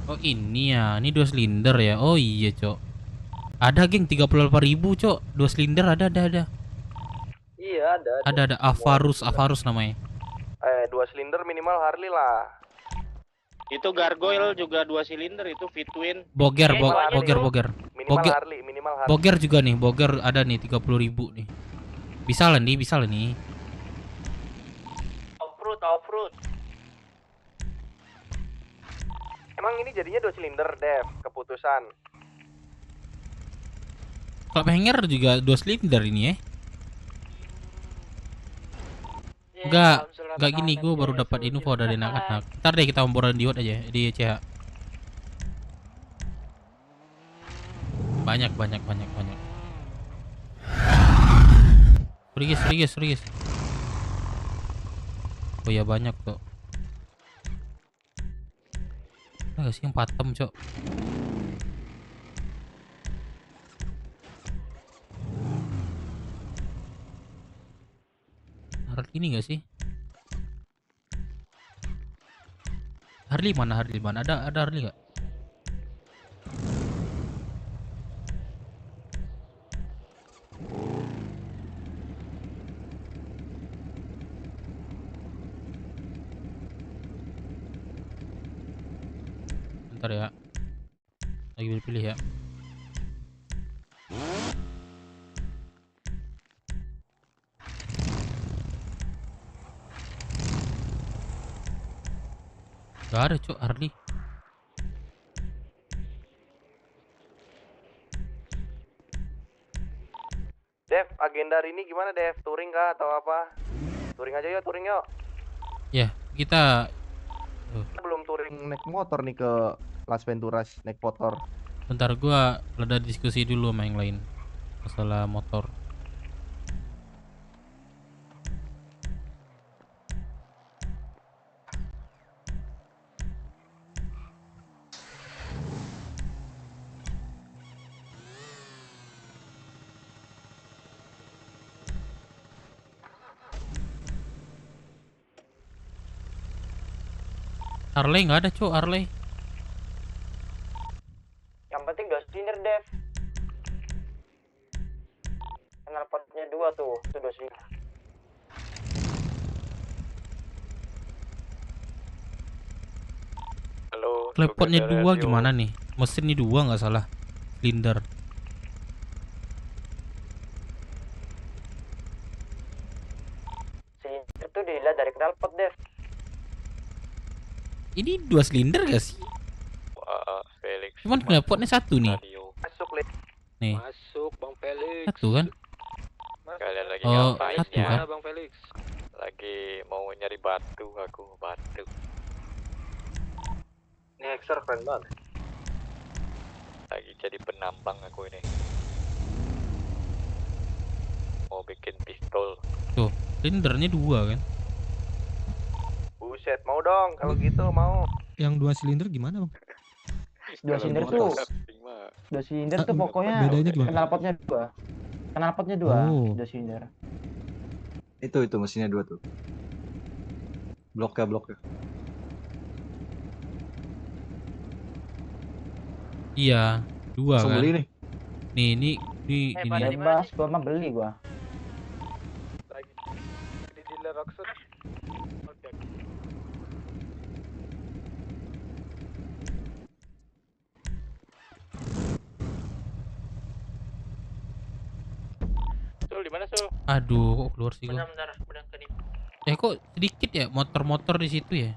Oh, ini ya. Ini 2 silinder ya. Oh iya, Cok. Ada, geng, 38.000, Cok. 2 silinder ada. Iya, ada. Ada Avarus namanya. 2 silinder minimal Harley lah. Itu gargoyle juga 2 silinder, itu Fitwin. Boger. Minimal Harley. Boger juga nih. Boger ada nih 30.000 nih. Bisa lah nih. Off-road. Emang ini jadinya 2 silinder, Dev, keputusan. Kalau hanger juga 2 silinder ini ya. Enggak gini, gue baru dapat info dari anak-anak. Ntar deh kita omboran di WOT aja di CH. Banyak. Serius. Oh ya, banyak tuh. Ada sih yang patem, Cok. Harley ini gak sih? Harley mana? Ada Harley gak? Bentar ya. Lagi pilih ya. Gak ada cok Harley. Dev, agenda hari ini gimana Dev? Touring kah atau apa? Touring aja yuk, touring yuk. Ya kita Kita belum touring naik motor nih ke Las Venturas naik motor. bentar gua ada diskusi dulu sama yang lain masalah motor. Harley nggak ada cok Harley. Yang penting 2 silinder, Dev. Knalpotnya 2 tuh, itu 2 silinder. Halo. Klepotnya 2 gimana nih? Mesinnya 2 nggak salah. Silinder. Silinder tuh dilihat dari knalpot, Dev. Ini 2 silinder gak sih? Wah, Felix. Cuman knalpotnya 1 nih. Masuk, Le. Nih. Masuk Bang Felix. 1 kan? Kalian lagi Oh, ngapain 1 ya? kan? Bang Felix. Lagi mau nyari batu aku, batu. Ini Hexer keren banget. Lagi jadi penambang aku ini. Mau bikin pistol. Tuh, silindernya 2 kan? Buset, mau dong kalau gitu mau. Yang 2 silinder gimana, Bang? 2 silinder tuh. 2 silinder tuh pokoknya bedanya gimana? knalpotnya 2. Knalpotnya 2, Oh. 2 silinder. Itu mesinnya 2 tuh. Bloknya. Iya, 2 Langsung kan? beli nih. Nih, ini Bebas, gua mah beli gua. Lagi di dealer Rockset. Oke. Sul di mana Sul? Aduh, kok keluar sih gua. Bentar, udah ke nih. Kok sedikit ya motor-motor di situ ya?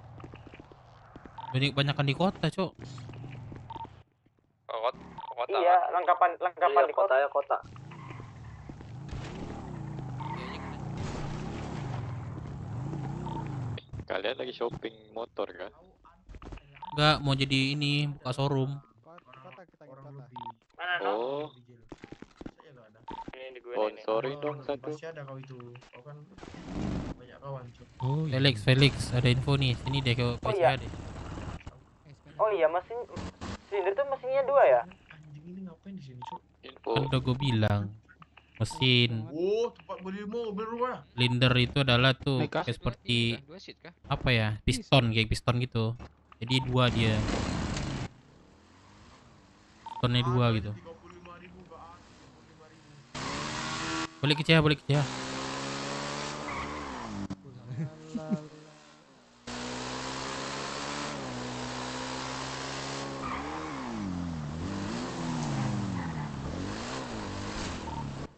Banyakan di kota, Cok. Kota. Iya, lengkapan di kota. Ya kota. Kalian lagi shopping motor kan? Enggak, mau jadi ini, buka showroom. Oh, Ini di gue sponsorin dong satu. Pasti ada kau itu. Kau kan banyak kawan, Cuk. Oh, iya. Felix, ada info nih. Sini deh ke Oh, PCA iya. deh. Oh iya, silinder tuh mesinnya 2 ya? Anjing ini ngapain di sini, Cuk? Info. Kan udah gue bilang. Mesin Oh, tempat beli mobil rumah. silinder itu adalah tuh Nikah. kayak seperti Dua seat kah? apa ya? Piston, kayak piston gitu. Jadi 2 dia. Pistonnya 2 gitu. Balik ke CH, balik ke CH.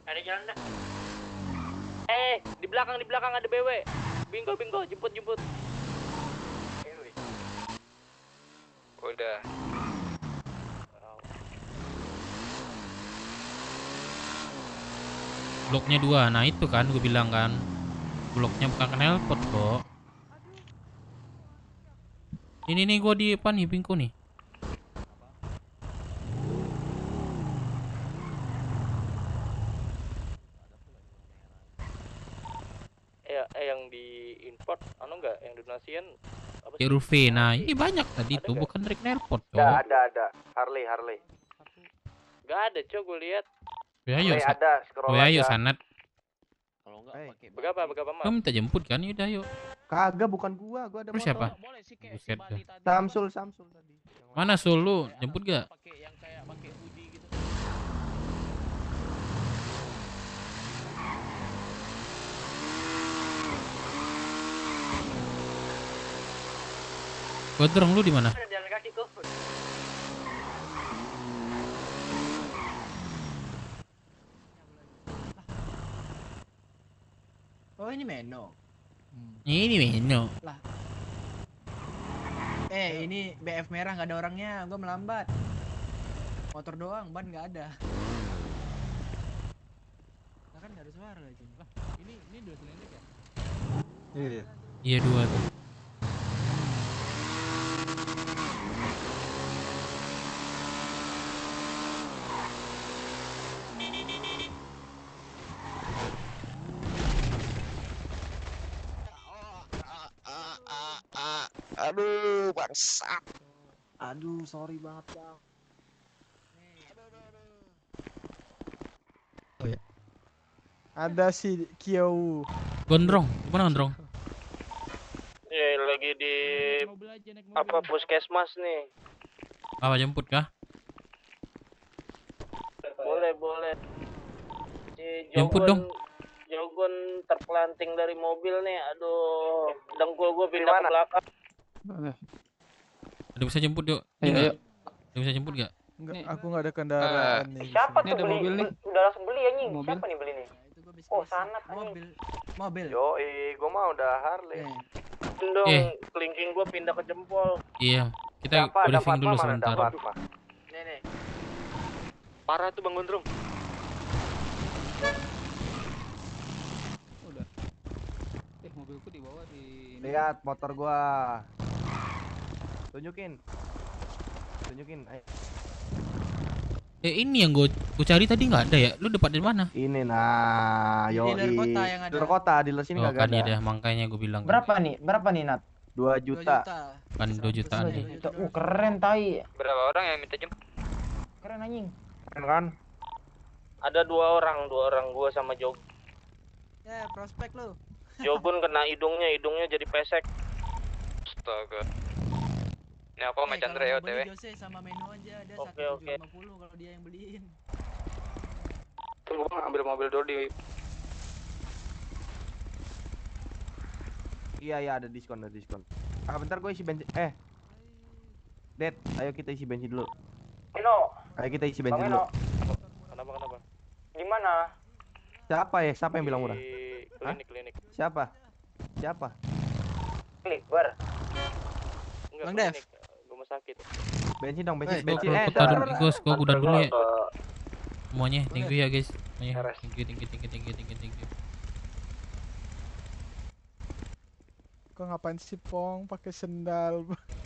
Ada jalan dah. Di belakang ada BW. Bingo, jemput. Udah. Bloknya 2. Nah, itu kan gue bilang kan. Bloknya bukan knalpot kok. Ini nih gue di depan nih, Bingko nih. Yang di import anu enggak yang donasian apa sih? RUV. Nah, ini banyak tadi tuh, bukan dari knalpot kok. Ada. Harley. Enggak ada, Cuk, gue lihat. Ya ayo, ada, scroll ayo aja. Sanat. Kalau enggak pakai berapa Mas? Kamu minta jemput kan? Yaudah yuk. Kagak, bukan gua ada Terus motor. siapa? Boleh sih kayak Buset si Bali dah. tadi. Samsul tadi. Mana Sul lu? Jemput gak? Pakai yang kayak pakai hoodie gitu. Godrong lu di mana? Ada jalan kaki kok. Oh ini Meno. Ini Meno. Lah. Ini BF merah nggak ada orangnya, gua melambat. Motor doang, ban nggak ada. Nah, kan nggak ada suara lagi. Lah, ini 2 silinder ya? Iya. Iya 2 tuh. Aduh, bangsat. Aduh, sorry banget bang. Oh ya. Ada si Kiau. Gondrong, gimana Gondrong? Ya lagi di apa puskesmas nih. Apa jemput kah? Boleh. Si Jemput dong. Jogon terpelanting dari mobil nih. Aduh, dengkul gue pindah ke belakang. Ada bisa jemput yuk? Ayo. Ada bisa jemput gak? Enggak, aku nggak ada kendaraan nih. Siapa Ini tuh ada beli? mobil nih. Udah langsung beli anjing. Mobil. Siapa nih beli nih? Oh, sanat Mobil. Yoi, gua mah udah Harley. Dong, Eh. kelingking gue pindah ke jempol. Iya, kita briefing dulu sebentar. Nih. Parah tuh Bang Gondrong. Udah. Mobilku dibawa di Lihat motor gua. Tunjukin. Ayo. Ini yang gue cari tadi nggak ada ya? Lu dapat dari mana? Ini nah, yoi. Dealer kota yang ada. Dealer kota, dealer sini Oh nggak kan ada. ya, makanya gue bilang. Berapa nih Nat? 2 juta. Kan 2 jutaan nih. Keren tai. Berapa orang yang minta jemput? Keren anjing. Keren kan? Ada 2 orang gue sama Jog. Ya, prospek lu. Jogun kena hidungnya jadi pesek. Astaga. Ini aku sama Chandra ya OTW. Jose sama menu aja ada Oke. 1750 kalau dia yang beliin. Tunggu Bang, ambil mobil dulu di Iya, ada diskon. Bentar gue isi bensin. Dad, ayo kita isi bensin dulu. Ayo kita isi bensin dulu. Kenapa? Gimana? Siapa yang bilang murah? Klinik. Siapa? Kliper. Enggak, Bang Dev. Rumah sakit. Bensin dong, bensin. Gue udah dulu ya. Semuanya, thank you ya guys. Semuanya, thank you. Kok ngapain sih Pong pakai sendal?